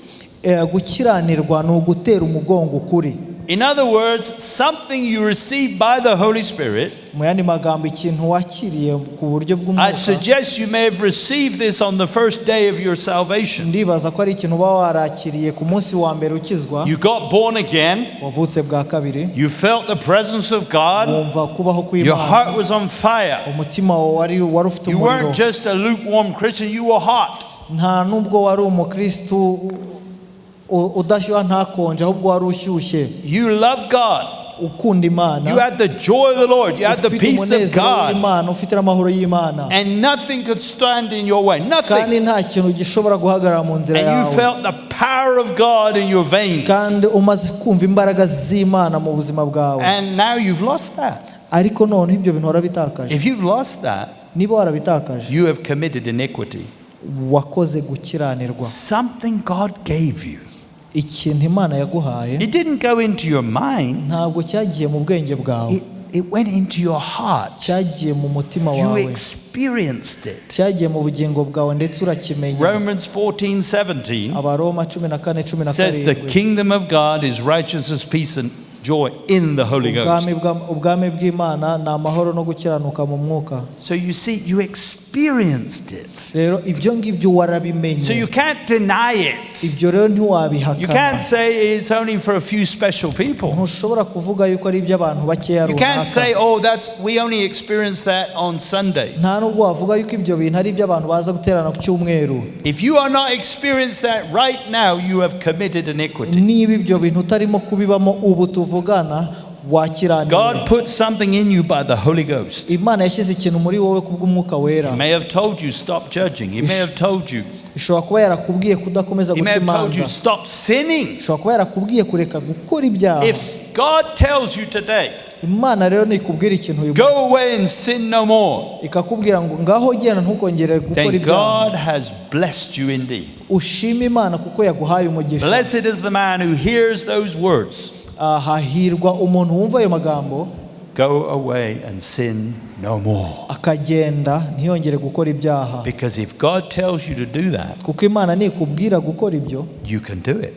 Gukiranirwa ni ugutera umugongo ukuri. In other words, something you receive by the Holy Spirit. Mu yandi magambo ikintu wakiriye ku buryo bw'umwuka. I suggest you may have received this on the first day of your salvation. Ndibaza ko ari ikintu uba warakiriye ku munsi wa mbere ukizwa. You got born again. Wavutse bwa kabiri. You felt the presence of God. Wumva kubaho kw'Imana. Your heart was on fire. Umutima wari ufite umuriro. You weren't just a lukewarm Christian, you were hot. Nta nubwo wari umukristo udashyuha ntakonje ahubwo wari ushyushye. You loved God. Ukunda Imana. You had the joy of the Lord. You had the peace of God. Ufite amahoro y'Imana. And nothing could stand in your way. Nothing. Kandi nta kintu gishobora guhagarara mu nzira yawe. And you felt the power of God in your veins. Kandi umaze kumva imbaraga z'Imana mu buzima bwawe. And now you've lost that. Ariko none ibyo bintu warabitakaje. If you've lost that, niba warabitakaje, you have committed iniquity. wakoze gukiranirwa. Something God gave you. Ikintu Imana yaguhaye. It didn't go into your mind. Ntabwo cyagiye mu bwenge bwawe. It went into your heart. Cyagiye mu mutima You wawe. experienced it. Cyagiye mu bugingo bwawe ndetse urakimenya. Romans 14:17 Abaroma 14:17 says the kingdom of God is righteousness, peace and joy in the Holy Ghost. Ubwami bw'Imana ni amahoro no gukiranuka mu mwuka. So you see, you experienced it. Rero ibyo ngibyo warabimenye. So you can't deny it. Ibyo rero ntiwabihakana. You can't say it's only for a few special people. Ntushobora kuvuga yuko ari iby'abantu bakeya runaka. You can't say, oh, we only experience that on Sundays. Nta nubwo wavuga yuko ibyo bintu ari iby'abantu baza guterana ku cyumweru. If you are not experiencing that right now, you have committed iniquity. Niba ibyo bintu utarimo kubibamo ubu tuvugana wakiranira. God put something in you by the Holy Ghost. Imana yashyize ikintu muri wowe kubw'umwuka wera. He may have told you stop judging. He may have told you. Ishobora kuba yarakubwiye kudakomeza He may guca have told you imanza. stop sinning. Ishobora kuba yarakubwiye kureka gukora ibyaha. If God tells you today, Imana rero nikubwira ikintu uyu go munsi, away and sin no more, ikakubwira ngo ngaho genda ntukongere gukora then ibyaha, God has blessed you indeed. ushima Imana kuko yaguhaye umugisha. Blessed is the man who hears those words. Hahirwa umuntu wumva ayo magambo, Go away and sin no more. akagenda ntiyongere gukora ibyaha. Because if God tells you to do that, Kuko Imana nikubwira gukora ibyo, you can do it.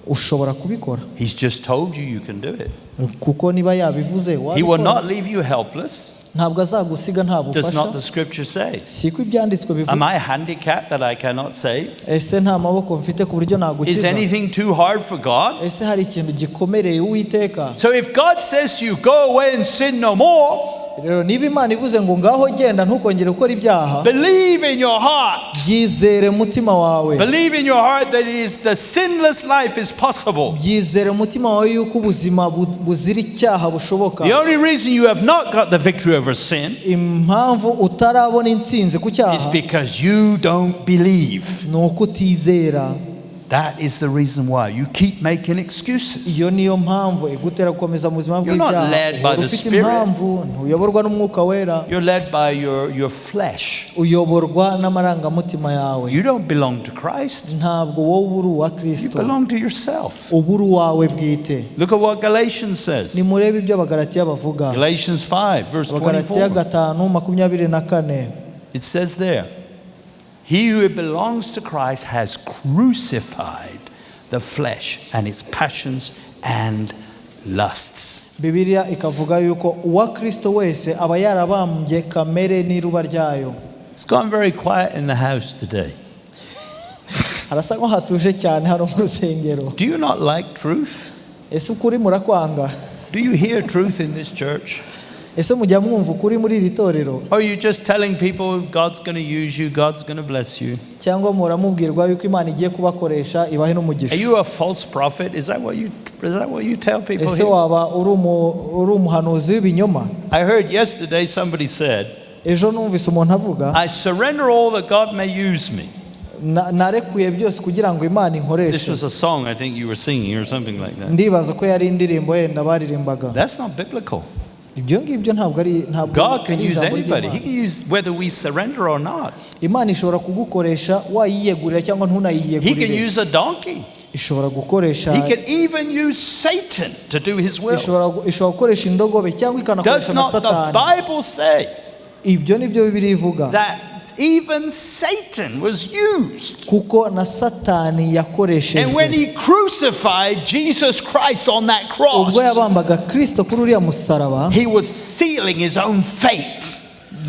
ushobora kubikora. He's just told you can do it. Kuko niba yabivuze He will wabikora. not leave you helpless. Ntabwo azagusiga nta Does not the bufasha. scripture say? Siko ibyanditswe Am bivuga. I handicapped that I cannot save? Ese nta maboko mfite ku buryo Is nagukiza? anything too hard for God? Ese hari ikintu gikomereye Uwiteka? So if God says to you, go away and sin no more, Rero niba Imana ivuze ngo ngaho genda ntukongere gukora ibyaha, believe in your heart. byizere mutima wawe. Believe in your heart that the sinless life is possible. Byizere mutima wawe yuko ubuzima buzira icyaha bushoboka. The only reason you have not got the victory over sin Impamvu utarabona intsinzi ku is cyaha because you don't believe. ni uko utizera. That is the reason why you keep making excuses. Iyo niyo mpamvu igutera gukomeza mu buzima You're not led by bw'ibyaha. the Ufite Spirit. impamvu ntuyoborwa n'umwuka wera, You're led by your flesh. uyoborwa n'amarangamutima yawe. You don't belong to Christ. Ntabwo wowe uri uwa You Kristo, belong to yourself. uba uri uwawe bwite. Look at what Galatians says. Nimurebe ibyo Abagalatiya bavuga. Galatians 5 verse Abagalatiya 24. 5:24. It says there, he who belongs to Christ has crucified the flesh and its passions and lusts. Bibiliya ikavuga yuko uwa Kristo wese aba yarabambye kamere n'iruba ryayo. It's gone very quiet in the house today. Harasa nko hatuje cyane hano mu rusengero. Do you not like truth? Ese ukuri murakwanga? Do you hear truth in this church? Ese mujya mwumva ukuri muri iri torero? Or are you just telling people God's going to use you, God's going to bless you? Cyangwa muramubwirwa yuko Imana igiye kubakoresha ibahe n'umugisha? Are you a false prophet? Is that what you tell people Ese here? waba uri umuhanuzi w'ibinyoma? I heard yesterday somebody said, Ejo numvise umuntu avuga, I surrender all that God may use me. narekuye byose kugira ngo Imana This inkoreshe. was a song I think you were singing or something like that. Ndibaza ko yari indirimbo yenda baririmbaga. That's not biblical. Ibyo ngibyo ntabwo God can ari use ijambo anybody. ry'Imana. He can use whether we surrender or not. Imana ishobora kugukoresha wayiyegurira cyangwa He can ntunayiyegurire. use a donkey. Ishobora gukoresha, He can even use Satan to do his will. ishobora gukoresha indogobe cyangwa Does ikanakoresha na not the Satani. Bible say Ibyo nibyo Bibiliya ivuga. that even Satan was used? Kuko na Satani And when yakoreshejwe. he crucified Jesus Christ on that cross, Ubwo yabambaga Kristo kuri uriya musaraba, he was sealing his own fate.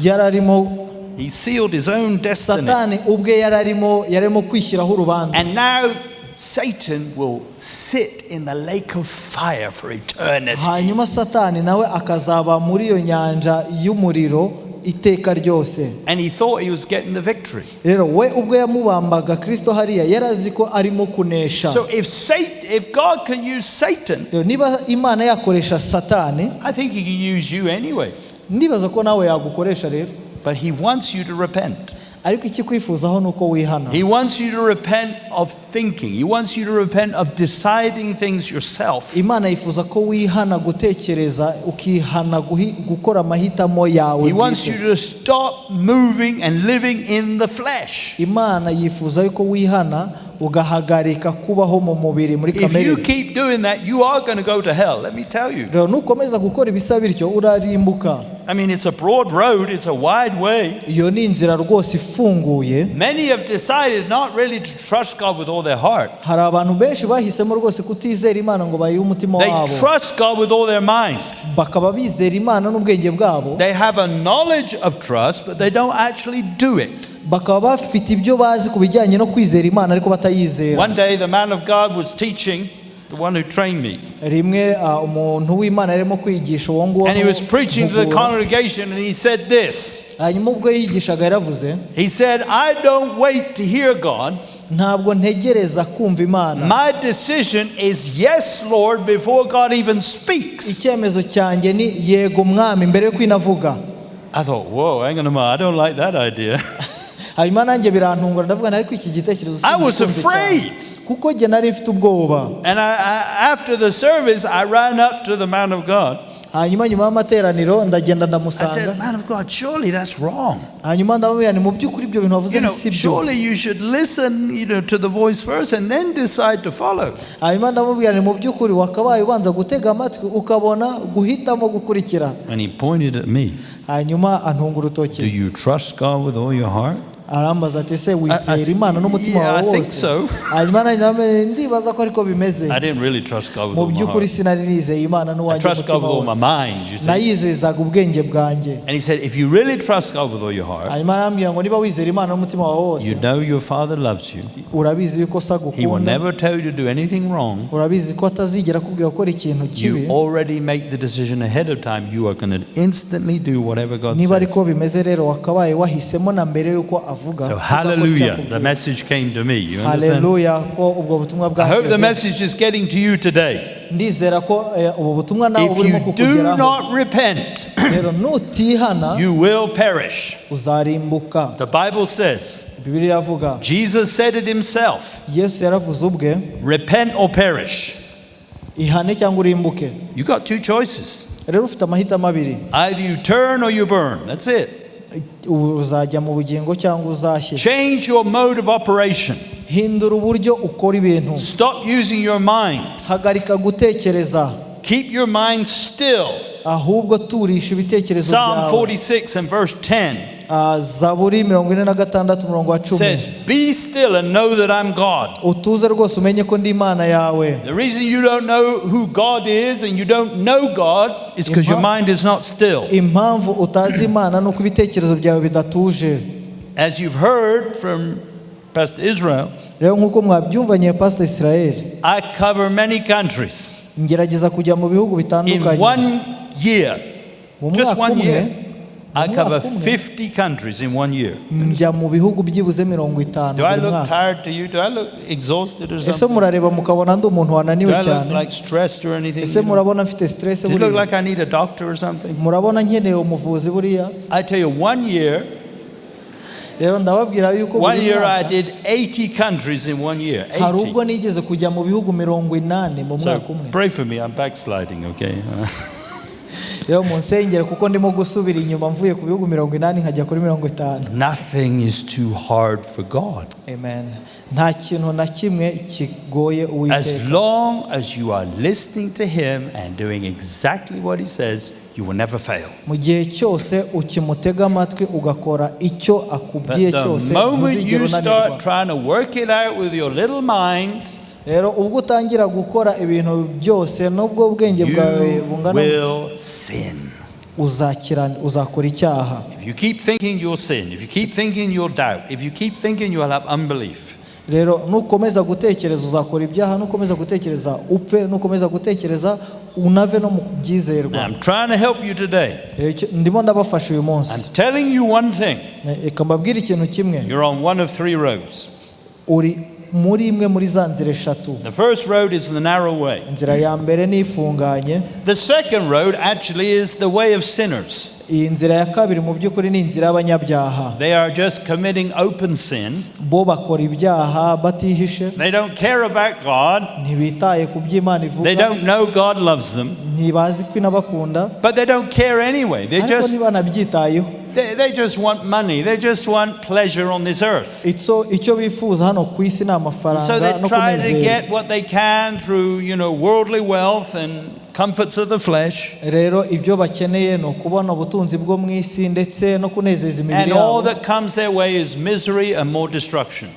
yararimo He sealed his own destiny. Satani ubwe yararimo kwishyiraho urubanza. And now Satan will sit in the lake of fire for eternity. Hanyuma Satani nawe akazaba muri iyo nyanja y'umuriro iteka ryose. And he thought he was getting the victory. Rero we ubwo yamubambaga Kristo hariya yarazi ko arimo kunesha. So if God can use Satan, Rero niba Imana yakoresha Satani, I think he can use you anyway. ndibaza ko nawe yagukoresha rero. But he wants you to repent. ariko ikikwifuzaho nuko wihana. He wants you to repent of thinking. He wants you to repent of deciding things yourself. Imana yifuza ko wihana gutekereza ukihana gukora amahitamo yawe. He wants you to stop moving and living in the flesh. Imana yifuza yuko wihana ugahagarika kubaho mu mubiri muri kamere. If you keep doing that, you are going to go to hell, let me tell you. Rero nukomeza gukora ibisa bityo urarimbuka. I mean, it's a broad road, it's a wide way. Iyo ni inzira rwose ifunguye. Many have decided not really to trust God with all their heart. Hari abantu benshi bahisemo rwose kutizera Imana ngo bayihe umutima wabo. They trust God with all their mind. Bakaba bizera Imana n'ubwenge bwabo. They have a knowledge of trust, but they don't actually do it. Bakaba bafite ibyo bazi ku bijyanye no kwizera Imana ariko batayizera. One day the man of God was teaching, the one who trained me. Rimwe umuntu w'Imana arimo kwigisha uwo nguwo. And he was preaching to the congregation and he said this. Hanyuma ubwo yigishaga yaravuze. He said, I don't wait to hear God. Ntabwo ntegereza kumva Imana. My decision is yes, Lord, before God even speaks. Icyemezo cyanjye ni yego mwami mbere yo kwinavuga. I thought, whoa, hang on a minute, I don't like that idea. Hanyuma nanjye birantungura ndavuga ariko iki gitekerezo I was afraid. Kuko jye nari mfite ubwoba. And after the service, I ran up to the man of God. Hanyuma nyuma y'amateraniro ndagenda I ndamusanga. said, man of God, surely that's wrong. Hanyuma ndamubwira ni mu by'ukuri ibyo bintu wavuze si byo. Surely you should listen, to the voice first and then decide to follow. Hanyuma ndamubwira ni mu by'ukuri wakabaye ubanza gutega amatwi ukabona guhitamo gukurikira. And he pointed at me. Hanyuma antunga urutoki. Do you trust God with all your heart? Arambaza ati se wizera Imana n'umutima wawe wose? I think so. Hanyuma nanjye ndibaza ko ariko bimeze. I didn't really trust God with all my heart. Mu by'ukuri sinari nizeye Imana n'uwanjye umutima wose. I trust God with all my mind, you see. Nayizezaga ubwenge bwanjye. And he said, if you really trust God with all your heart, hanyuma arambwira ngo niba wizera Imana n'umutima wawe wose, you know your Father loves you. Urabizi yuko se agukunda. He will never tell you to do anything wrong. Urabizi ko atazigera akubwira gukora ikintu kibi. You already make the decision ahead of time. You are going to instantly do whatever God says. Niba ariko bimeze rero wakabaye wahisemo na mbere yuko avuga. So hallelujah, the message came to me. You understand? Hallelujah, ko ubwo butumwa bwageze. I hope the message is getting to you today. Ndizera ko ubu butumwa nawe burimo kukugeraho. If you do not repent, rero nutihana, you will perish. Uzarimbuka. The Bible says, Bibiliya iravuga. Jesus said it himself. Yesu yaravuze ubwe. Repent or perish. Ihane cyangwa urimbuke. You got two choices. Rero ufite amahitamo abiri. Either you turn or you burn. That's it. Uzajya mu bugingo cyangwa uzashye. Change your mode of operation. Hindura uburyo ukora ibintu. Stop using your mind. Hagarika gutekereza. Keep your mind still. Ahubwo turisha ibitekerezo byawe. Psalm 46 and verse 10. Zaburi 46 umurongo wa 10. Says, be still and know that I'm God. Utuze rwose umenye ko ndi Imana yawe. The reason you don't know who God is and you don't know God is because your mind is not still. Impamvu utazi Imana nuko ibitekerezo byawe bidatuje. As you've heard from Pastor Israel, rero nkuko mwabyumvanye Pastor Israel, I cover many countries. Ngerageza kujya mu bihugu bitandukanye. In 1 year, just 1 year, I cover 50 countries in 1 year. Njya mu bihugu byibuze 50. Do I look tired to you? Do I look exhausted or something? Ese murareba mukabona ndi umuntu wananiwe cyane? Do I look like stressed or anything? Ese murabona mfite stress buriya? Do you look like I need a doctor or something? Murabona nkeneye umuvuzi buriya? I tell you, 1 year, rero ndababwira yuko 1 year I did 80 countries in 1 year. 80. Hari ubwo nigeze kujya mu bihugu 80 mu mwaka umwe. Pray for me, I'm backsliding, okay? Rero munsengere kuko ndimo gusubira inyuma mvuye ku bihugu 80 nkajya kuri 50. Nothing is too hard for God. Amen. Nta kintu na kimwe kigoye Uwiteka. As long as you are listening to him and doing exactly what he says, you will never fail. Mu gihe cyose ukimutega amatwi ugakora icyo akubwiye cyose. The moment you start trying to work it out with your little mind, rero ubwo utangira gukora ibintu byose nubwo ubwenge bwawe bungana uzakora icyaha. If you keep thinking you'll sin, if you keep thinking you'll doubt, if you keep thinking you'll have unbelief. Rero nukomeza gutekereza uzakora ibyaha, nukomeza gutekereza upfe, nukomeza gutekereza unave no mu byizerwa. I'm trying to help you today. Ndimo ndabafasha uyu munsi. I'm telling you one thing. Reka mbabwire ikintu kimwe. You're on one of 3 roads. Uri muri imwe muri za nzira eshatu. The first road is the narrow way. Inzira ya mbere ni ifunganye. The second road actually is the way of sinners. iyi nzira ya kabiri mu by'ukuri ni inzira y'abanyabyaha. They are just committing open sin. Bo bakora ibyaha batihishe. They don't care about God. Ntibitaye ku by'Imana ivuga. They don't know God loves them. Ntibazi ko inabakunda. But they don't care anyway. They just They just want money. They just want pleasure on this earth. Icyo bifuza hano ku isi ni amafaranga So they no try to kunezerwa. get what they can through, worldly wealth and comforts of the flesh. Rero ibyo bakeneye no kubona ubutunzi bwo mu isi ndetse no kunezeza imibiri And all yabo. that comes their way is misery and more destruction.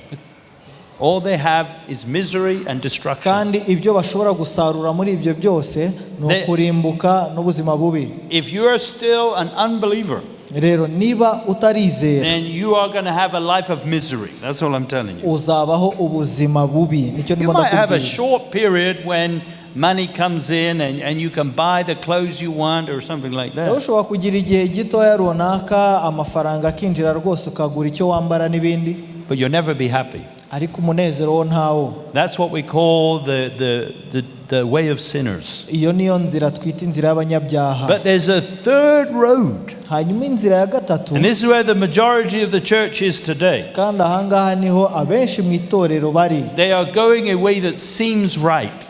All they have is misery and destruction. Kandi ibyo bashobora gusarura muri ibyo byose ni ukurimbuka n'ubuzima bubi. If you are still an unbeliever, rero niba utarizera, then you are going to have a life of misery. That's all I'm telling you. uzabaho ubuzima bubi. Nicyo You ndimo might have a ndakubwira. short period when money comes in and you can buy the clothes you want or something like Rero that. ushobora kugira igihe gitoya runaka amafaranga akinjira rwose ukagura icyo wambara n'ibindi, But you'll never be happy. ariko umunezero wo ntawo. That's what we call the way of sinners. Iyo niyo nzira twita inzira y'abanyabyaha. But there's a third road. Hanyuma inzira ya gatatu, And this is where the majority of the church is today. kandi ahangaha niho abenshi mu itorero bari. They are going a way that seems right.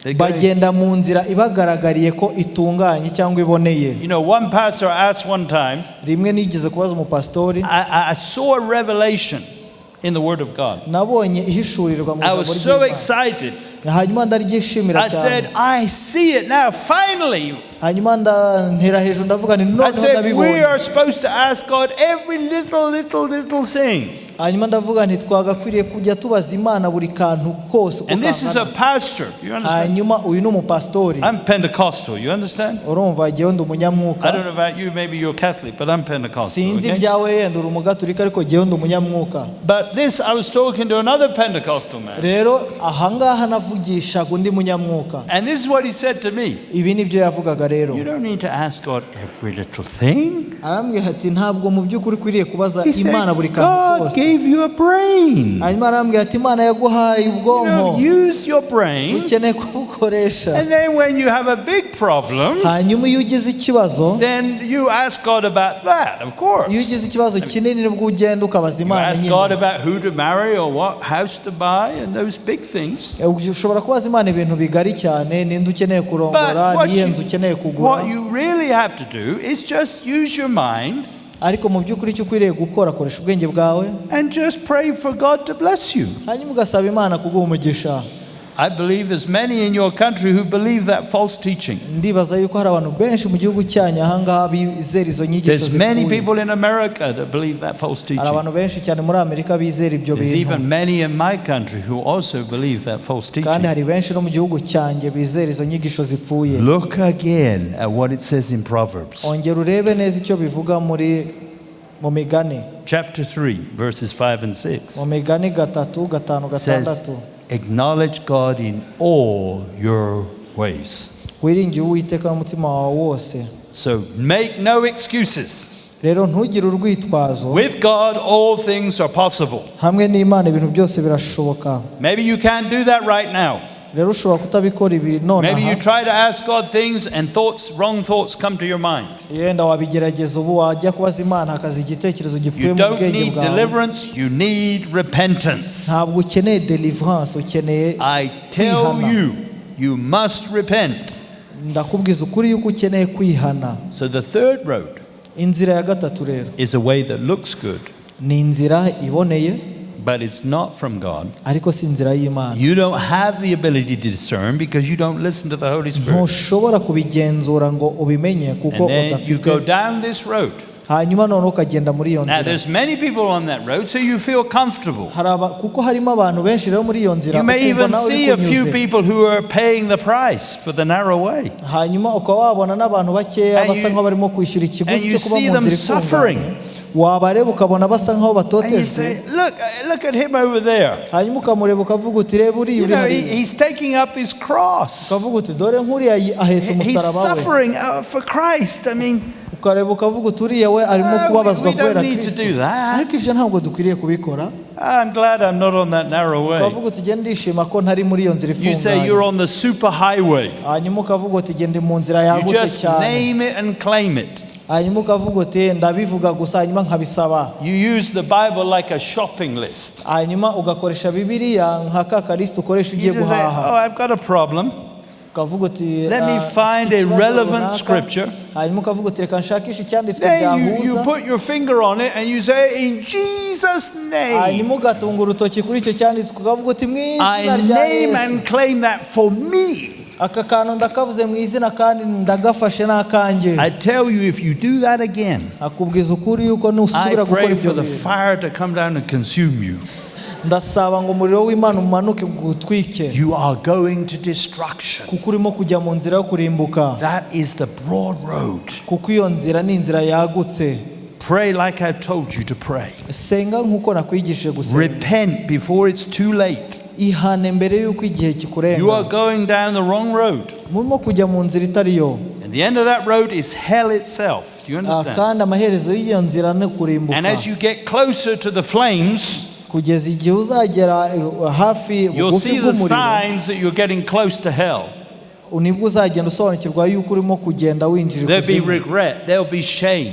They're going- Bagenda mu nzira ibagaragariye ko itunganye cyangwa iboneye. One pastor asked one time, Rimwe nigeze kubaza umupasitori, I saw a revelation in the Word of God. nabonye ihishurirwa mu I ijambo was so ry'Imana. excited. Hanyuma ndaryishimira I said, cyane. I see it now, finally. Hanyuma ntera hejuru ndavuga nti I noneho said, we ndabibonye. are supposed to ask God every little thing. Hanyuma ndavuga nti twagakwiriye kujya tubaza Imana buri kantu kose uko And this is a kangana. pastor. You understand? Hanyuma uyu ni umupasitori. I'm Pentecostal. You understand? Urumva jyewe ndi I umunyamwuka. don't know about you. Maybe you're Catholic, but I'm Pentecostal. Sinzi Okay? ibyawe yenda uri umugaturika ariko jyewe ndi umunyamwuka. But this, I was talking to another Pentecostal man. Rero ahangaha navugishaga undi munyamwuka. And this is what he said to me. Ibi nibyo yavugaga rero. You don't need to ask God every little thing. Arambwira ati ntabwo mu by'ukuri ukwiriye kubaza He said, Imana buri kantu God kose. gave you a brain. Hanyuma arambwira ati Imana yaguhaye ubwonko, Use your brain. ukeneye kubukoresha. And then when you have a big problem, Hanyuma iyo ugize ikibazo, then you ask God about that, of course. iyo ugize ikibazo kinini nibwo ugenda ukabaza You Imana ask nyine. God about who to marry or what house to buy and those big things. Ushobora kubaza Imana ibintu bigari cyane, ninde ukeneye kurongora, But niye nzu ukeneye kugura. what you really have to do is just use your mind Ariko mu by'ukuri icyo ukwiriye gukora, koresha ubwenge bwawe, and just pray for God to bless you. hanyuma ugasaba Imana kuguha umugisha. I believe there's many in your country who believe that false teaching. Ndibaza yuko hari abantu benshi mu gihugu cyanyu ahangaha bizera izo nyigisho There's many zipfuye. people in America that believe that false Hari teaching. abantu benshi cyane muri Amerika bizera ibyo There's bintu. even many in my country who also believe that false Kandi teaching. hari benshi no mu gihugu cyanjye bizera izo nyigisho zipfuye. Look again at what it says in Proverbs. Ongera urebe neza icyo bivuga mu migani. Chapter 3, verses 5 and 6. Mu migani 3:5 Says, 6. acknowledge God in all your ways. Wiringiye Uwiteka n'umutima wawe wose. So make no excuses. Rero ntugire urwitwazo. With God, all things are possible. Hamwe n'Imana ibintu byose birashoboka. Maybe you can't do that right now. Rero ushobora kutabikora ibi Maybe you nonaha. try to ask God things and wrong thoughts come to your mind. Yenda wabigerageza ubu wajya kubaza Imana hakaza igitekerezo gipfuye You mu don't bwenge need bwawe. deliverance, you need repentance. Ntabwo ukeneye deliverance, ukeneye I tell kwihana. you must repent. Ndakubwiza ukuri yuko ukeneye kwihana. So the third road Inzira ya gatatu rero is a way that looks good, ni inzira iboneye but it's not from God. ariko si inzira y'Imana. You don't have the ability to discern because you don't listen to the Holy Spirit. Ntushobora kubigenzura ngo ubimenye kuko And then you go udafite. down this road. Hanyuma none ukagenda muri iyo Now nzira. there's many people on that road, so you feel comfortable. Kuko harimo abantu benshi rero muri iyo nzira. You may ukumva even nawe uri see a few kunyuze. people who are paying the price for the narrow way. Hanyuma ukaba wabona n'abantu bakeya And basa you- nk'aho barimo kwishyura and ikiguzi you cyo kuba see mu them nzira suffering. ifunganye. Wabareba ukabona basa nk'aho And you batotejwe. say, look at him over there. Hanyuma ukamureba ukavuga uti reba uriya You uri know, hariya. he's taking up his cross. Ukavuga uti dore nk'uriya ahetse He's umusaraba we. suffering for Christ. I mean, Ukareba ukavuga uti uriya we arimo kubabazwa we don't kubera need to Kristo. do that. Ariko ibyo ntabwo dukwiriye kubikora. I'm glad I'm not on that narrow way. Ukavuga uti genda ndishima ko ntari muri iyo nzira You say you're ifunganye. on the super highway. Hanyuma ukavuga uti genda mu nzira You yagutse just cyane. name it and claim it. hanyuma ukavuga uti ndabivuga gusa hanyuma nkabisaba. You use the Bible like a shopping list. Hanyuma ugakoresha Bibiliya nka ka kalista ukoresha ugiye You just say, guhaha. oh, I've got a problem. Ukavuga uti Let me find a relevant scripture. hanyuma ukavuga uti reka nshakishe icyanditswe Then you byahuza. put your finger on it and you say, in Jesus' name, hanyuma ugatunga urutoki kuri icyo cyanditswe ukavuga uti mu I izina rya name Yesu. and claim that for me. Aka kantu ndakavuze mu izina kandi ndagafashe n'akanjye. I tell you, if you do that again, akubwiza ukuri yuko I nusubira gukora pray ibyo for the bintu. fire to come down and consume you. ndasaba ngo umuriro w'Imana umanuke gutwike. You are going to destruction. kuko urimo kujya mu nzira yo kurimbuka. That is the broad road. kuko iyo nzira ni inzira yagutse. Pray like I told you to pray. senga nk'uko nakwigishije gusenga. Repent before it's too late. ihane mbere y'uko igihe kikurenga. You are going down the wrong road. murimo kujya mu nzira itari yo. And the end of that road is hell itself. You understand? kandi amaherezo y'iyo nzira ni kurimbuka. And as you get closer to the flames, kugeza igihe uzagera hafi you'll bugufi see the bw'umuriro. signs that you're getting close to hell. nibwo uzagenda usobanukirwa yuko urimo kugenda winjira There'll be ikuzimu. regret. There'll be shame.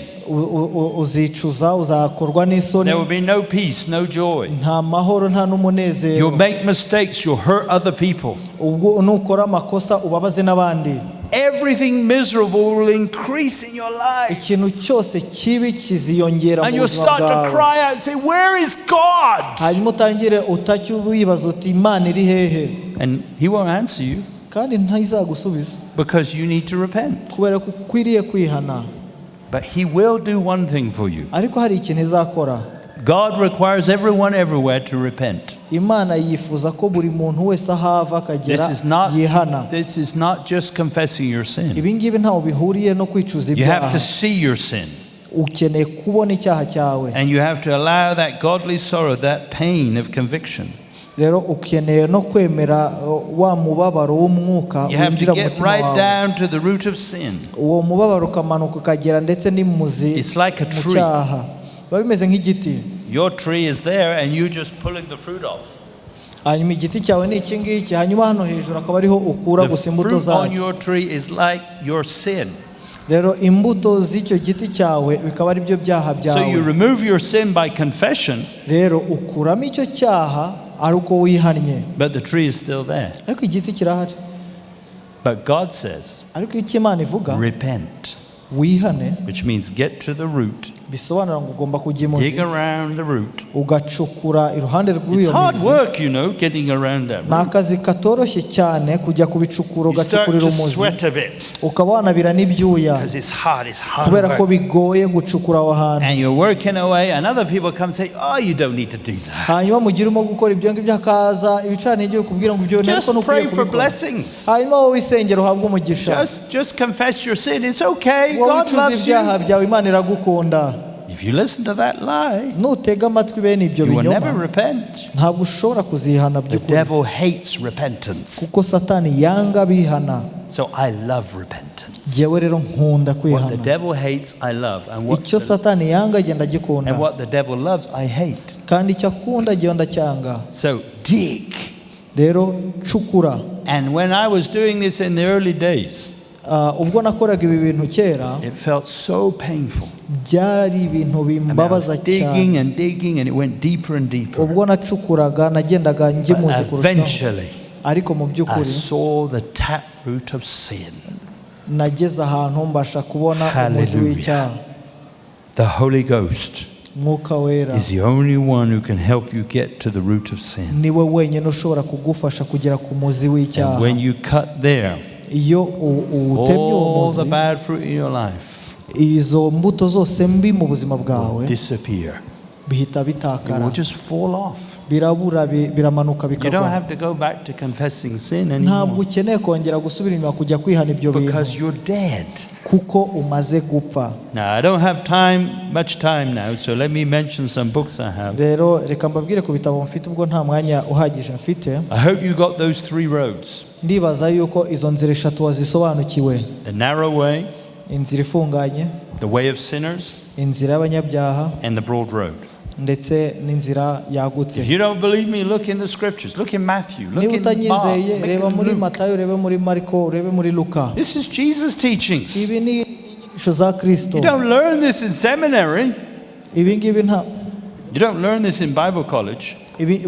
uzicuza, uzakorwa n'isoni. There will be no peace, no joy. nta mahoro, nta n'umunezero. You'll make mistakes. You'll hurt other people. ubwo nukora amakosa ubabaze n'abandi. Everything miserable will increase in your life. ikintu cyose kibi kiziyongera And mu you'll buzima start to bwawe. cry out and say, where is God? hanyuma utangire utacye wibaza uti Imana iri hehe. And He won't answer you kandi ntayizagusubiza because you need to repent. kubera ko ukwiriye kwihana. But He will do one thing for you. ariko hari ikintu izakora. God requires everyone everywhere to repent. Imana yifuza ko buri muntu wese ahava akagera yihana. This is not just confessing your sin. ibi ngibi ntaho bihuriye no kwicuza You have ibyaha. to see your sin. ukeneye kubona icyaha cyawe. And you have to allow that godly sorrow, that pain of conviction. rero ukeneye no kwemera wa mubabaro w'umwuka You have winjira to mu get mutima right wawe. down to the root of sin. uwo mubabaro ukamanuka ukagera ndetse n'imuzi It's like a mu tree. cyaha. biba bimeze nk'igiti. Your tree is there and you just pulling the fruit off. hanyuma igiti cyawe ni iki ngiki, hanyuma hano hejuru akaba ariho ukura The gusa imbuto fruit on zayo. your tree is like your sin. rero imbuto z'icyo giti cyawe bikaba ari byo byaha So you byawe. remove your sin by confession, rero ukuramo icyo cyaha ari uko wihannye, but the tree is still there. ariko igiti kirahari. But God says, ariko icyo Imana ivuga repent, wihane, which means get to the root, bisobanura ngo ugomba kujya dig imuzi around the root. ugacukura iruhande It's rw'iyo hard mizi. work, you know, getting around that ni root. akazi katoroshye cyane kujya kubicukura You start ugacukurira to umuzi sweat a bit ukaba wanabira n'ibyuya because it's hard kubera ko work. bigoye gucukura aho hantu. And you're working away, and other people come and say, oh, you don't need to do that. hanyuma mu gihe urimo gukora ibyo ngibyo hakaza ibicaniro kubwira ngo ibyo Just ariko nukwiye pray for kubikora. blessings. hanyuma wowe wisengera uhabwe umugisha. Just confess your sin. It's okay. wowe God ucuza loves you. ibyaha byawe Imana iragukunda. If you listen to that lie, nutega amatwi bene ibyo you will never binyoma repent. ntabwo ushobora kuzihana The by'ukuri, devil hates repentance. kuko satani yanga bihana. So I love repentance. Jyewe rero nkunda What the kwihana. devil hates, I love. And what icyo satani yanga agenda and agikunda, what the devil loves, I hate. kandi icyo akunda agenda ndacyanga. So dig. rero cukura. And when I was doing this in the early days, ubwo nakoraga ibi bintu kera it felt so painful. byari ibintu And I bimbabaza was cyane. digging and digging, and it went deeper and deeper. ubwo nacukuraga nagendaga ngimuzi But kurushaho, eventually, ariko mu I by'ukuri saw the taproot of sin. nageze ahantu mbasha kubona umuzi Hallelujah. w'icyaha. The Holy Ghost mwuka wera is the only one who can help you get to the root of sin. niwe wenyine ushobora kugufasha kugera ku muzi And w'icyaha. when you cut there, iyo utemye uwo all the muzi, bad fruit in your life izo mbuto zose mbi mu buzima bwawe disappear. bihita It bitakara, will just fall off. birabura, biramanuka You don't bikagwa. have to go back to confessing sin ntabwo anymore ukeneye kongera gusubira inyuma kujya kwihana ibyo bintu, because you're dead. kuko umaze gupfa. Now, I don't have much time now, so let me mention some books I have. rero reka mbabwire ku bitabo mfite ubwo nta mwanya uhagije mfite. I hope you got those 3 roads. ndibaza yuko izo nzira 3 wazisobanukiwe: The narrow way, inzira ifunganye, the way of sinners, inzira y'abanyabyaha, and the broad road. ndetse n'inzira yagutse. If you don't believe me, look in the scriptures. Look in Matthew. Look niba in Mark. utanyizeye Look reba in muri Luke. Matayo, urebe muri Mariko, urebe muri Luka. This is Jesus' teachings. ibi ni inyigisho za Kristo. You don't learn this in seminary. Ibi ngibi nta You don't learn this in Bible college.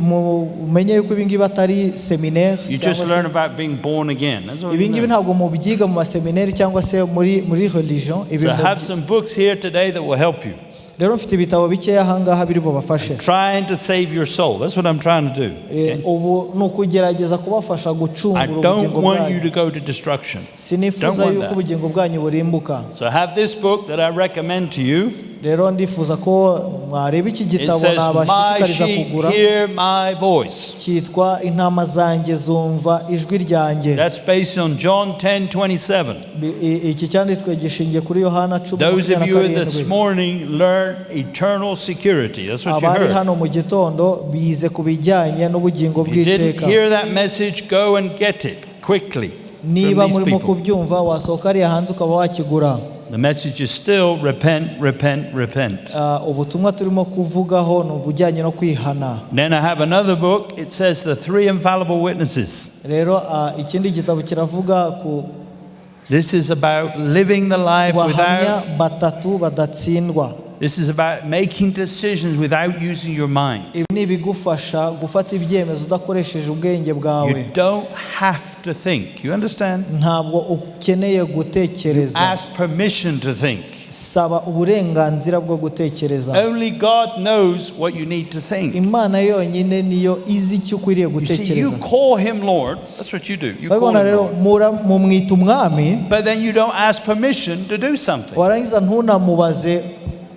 mumenye yuko ibi ngibi atari seminaire. You just learn about being born again. That's all Ibi you ngibi know. ntabwo mubyiga mu maseminari cyangwa se muri religion. So I have some books here today that will help you. Rero mfite ibitabo bikeya ahangaha biri bubafashe. Trying to save your soul. That's what I'm trying to do. Okay? Ubu ni ukugerageza kubafasha I gucungura don't ubugingo want you bwanyu. to go to destruction. Sinifuza Don't want yuko that. ubugingo bwanyu burimbuka. So I have this book that I recommend to you. Rero ndifuza ko mwareba iki It gitabo says, "My nabashishikariza sheep kugura, hear my voice." cyitwa intama zanjye zumva ijwi ryanjye. That's based on John 10:27. Iki cyanditswe gishingiye kuri Yohana Those of you this 10:27. morning learn eternal security. That's what you Abari heard. hano mu gitondo bize ku bijyanye n'ubugingo If you didn't bw'iteka. hear that message, go and get it quickly from Niba these murimo people. kubyumva wasohoka ariya hanze ukaba wakigura. The message is still repent, repent, repent. Ubutumwa turimo kuvugaho ni ubujyanye no kwihana. Then I have another book. It says the 3 infallible witnesses. Rero ikindi gitabo kiravuga ku This is about living the life bahamya without. batatu badatsindwa. This is about making decisions without using your mind. Ibi ni ibigufasha gufata ibyemezo udakoresheje ubwenge bwawe. You don't have to think. You understand? Ntabwo ukeneye gutekereza. Ask permission to think. Saba uburenganzira bwo gutekereza. Only God knows what you need to think. Imana yonyine niyo izi icyo ukwiriye You see, you gutekereza. call him Lord. That's what you do. You call Babona him rero Lord. mumwita umwami, But then you don't ask permission to do something. warangiza ntunamubaze,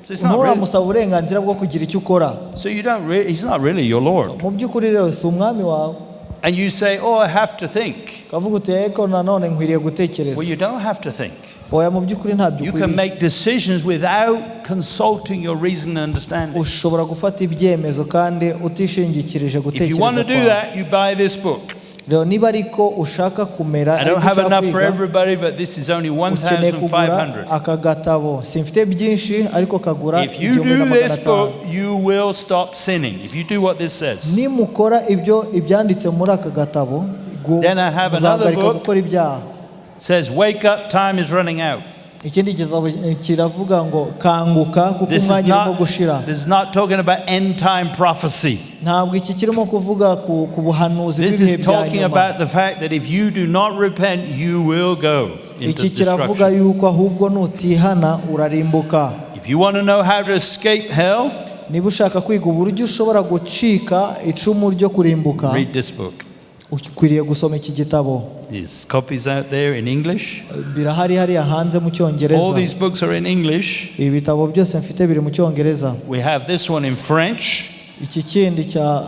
So it's not really, nturamusaba uburenganzira bwo kugira icyo ukora. so you don't really, he's not really your Lord. Mu by'ukuri rero si umwami wawe. And you say, "Oh, I have to think." Kavuga uti ariko nanone nkwiriye gutekereza. Well, you don't have to think. Oya, mu by'ukuri ntabyo You can ukwiriye. make decisions without consulting your reason and understanding. Ushobora gufata ibyemezo kandi utishingikirije If you want to gutekereza do kwawe. that, you buy this book. Rero niba ariko ushaka kumera I don't ariko have ushaka enough for kwiga, everybody, but this is only ukeneye kugura 1,500. aka gatabo. Simfite byinshi ariko kagura If you do 1,500. this book, you will stop sinning. If you do what this says. Nimukora ibyo ibyanditse muri aka gatabo, Then I have another muzahagarika book. gukora ibyaha. It says, "Wake up, time is running out." Ikindi gitabo kiravuga ngo kanguka kuko umwanya urimo gushira. This is not talking about end time prophecy. Ntabwo iki kirimo kuvuga ku buhanuzi This bw'ibihe is bya talking nyuma. about the fact that if you do not repent, you will go into Iki kiravuga destruction. yuko ahubwo nutihana urarimbuka. If you want to know how to escape hell, Niba ushaka kwiga uburyo ushobora gucika icumu ryo kurimbuka, read this book. ukwiriye gusoma iki gitabo. There's copies out there in English. Birahari hariya hanze mu All Cyongereza. these books are in English. Ibi bitabo byose mfite biri mu Cyongereza. We have this one in French, Iki kindi cya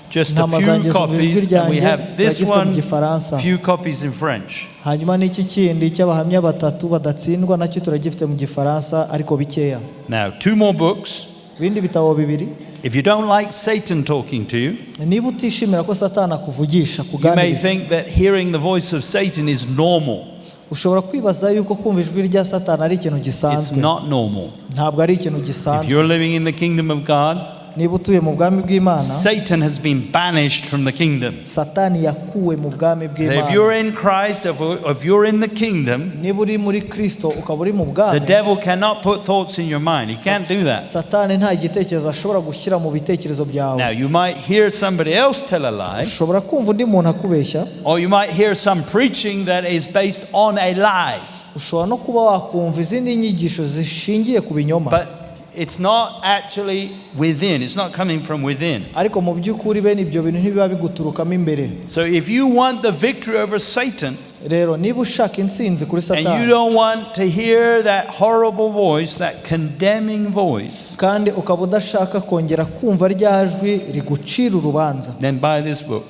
just a Ntama few zanjye zumva ijwi copies, and we ryanjye, have this turagifite mu one, Gifaransa. few copies in French. Hanyuma n'iki kindi cy'abahamya batatu badatsindwa nacyo turagifite mu Gifaransa ariko bikeya. Now, 2 more books. Ibindi bitabo bibiri. If you don't like Satan talking to you, Niba utishimira ko Satani akuvugisha you may kuganiriza, think that hearing the voice of Satan is normal. ushobora kwibaza yuko kumva ijwi rya Satani ari ikintu It's gisanzwe. not normal. Ntabwo ari ikintu If gisanzwe. you're living in the kingdom of God, Niba utuye mu bwami bw'Imana, Satan has been banished from the kingdom. Satani yakuwe mu bwami So if you're bw'Imana. in Christ, if you're in the kingdom, Niba uri muri Kristo ukaba uri mu the bwami, devil cannot put thoughts in your mind. He can't do that. Satani nta gitekerezo ashobora gushyira mu bitekerezo byawe. Now, you might hear somebody else tell a lie, Ushobora kumva undi muntu akubeshya, or you might hear some preaching that is based on a lie. ushobora no kuba wakumva izindi nyigisho zishingiye ku binyoma, But it's not actually within. It's not coming from within. ariko mu by'ukuri bene ibyo bintu ntibiba biguturukamo imbere. So if you want the victory over Satan, Rero niba ushaka intsinzi kuri and you Satani don't want to hear that horrible voice, that condemning voice, kandi ukaba udashaka kongera kumva rya jwi rigucira urubanza, then buy this book.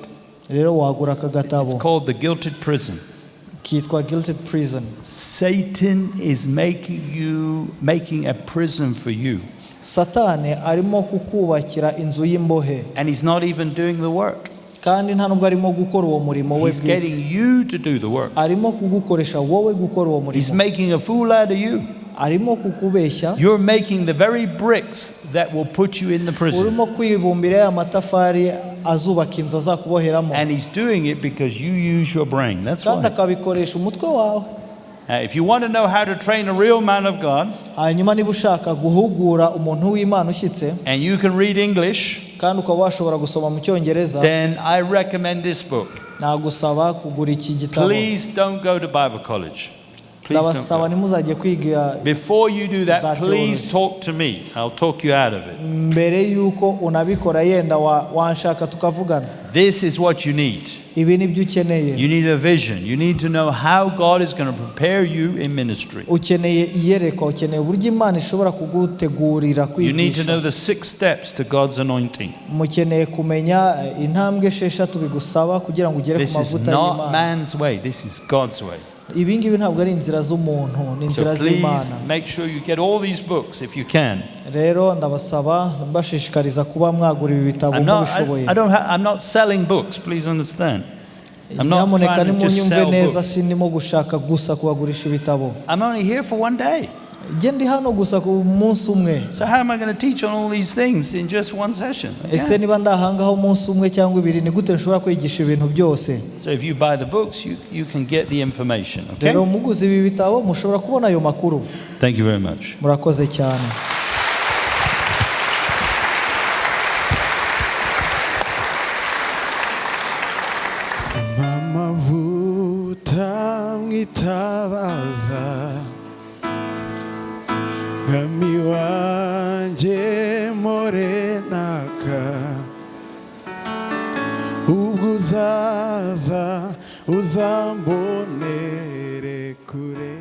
rero wagura aka It's gatabo called The Guilted Prison. kitwa Guilted Prison. Satan is making a prison for you, Satani arimo kukubakira inzu y'imbohe and he's not even doing the work. kandi nta nubwo arimo gukora uwo murimo we He's bwite, getting you to do the work. arimo kugukoresha wowe gukora uwo He's murimo, making a fool out of you. arimo kukubeshya, You're making the very bricks that will put you in the prison. urimo kwibumbira ya matafari azubaka inzu azakuboheramo, And he's doing it because you use your brain. That's kandi why. akabikoresha umutwe wawe. If you want to know how to train a real man of God, hanyuma niba ushaka guhugura umuntu w'Imana ushyitse, and you can read English, kandi ukaba washobora gusoma mu Cyongereza, then I recommend this book. nagusaba kugura iki gitabo. Please don't go to Bible college. Ndabasaba nimuzajye kwiga. Before you do that, please talk to me. I'll talk you out of it. Mbere yuko unabikora yenda wanshaka tukavugana. This is what you need. Ibi nibyo ukeneye. You need a vision. You need to know how God is going to prepare you in ministry. Ukeneye iyerekwa, ukeneye uburyo Imana ishobora kugutegurira kwigisha. You need to know the 6 steps to God's anointing. Mukeneye kumenya intambwe 6 bigusaba kugira ngo ugere ku mavuta y'Imana. This is not man's way. This is God's way. Ibi ngibi ntabwo ari inzira z'umuntu, ni inzira z'Imana. So please make sure you get all these books if you can. Rero ndabasaba mbashishikariza kuba mwagura ibi bitabo mubishoboye. I'm not selling books, please understand. I'm not trying to just sell books. Sinimo gushaka gusa kubagurisha ibitabo. I'm only here for one day. Ndi hano gusa ku munsi umwe. So how am I going to teach on all these things in just one session? Ese niba ndahangaho umunsi umwe cyangwa ibiri ni gute nshobora kwigisha ibintu byose? So if you buy the books, you can get the information, okay? Rero muguze ibi bitabo mushobora kubona ayo makuru. Thank you very much. Murakoze cyane. Mama vuta mwitabaza Gami wanje morenaka Uguzaza uzambonere kure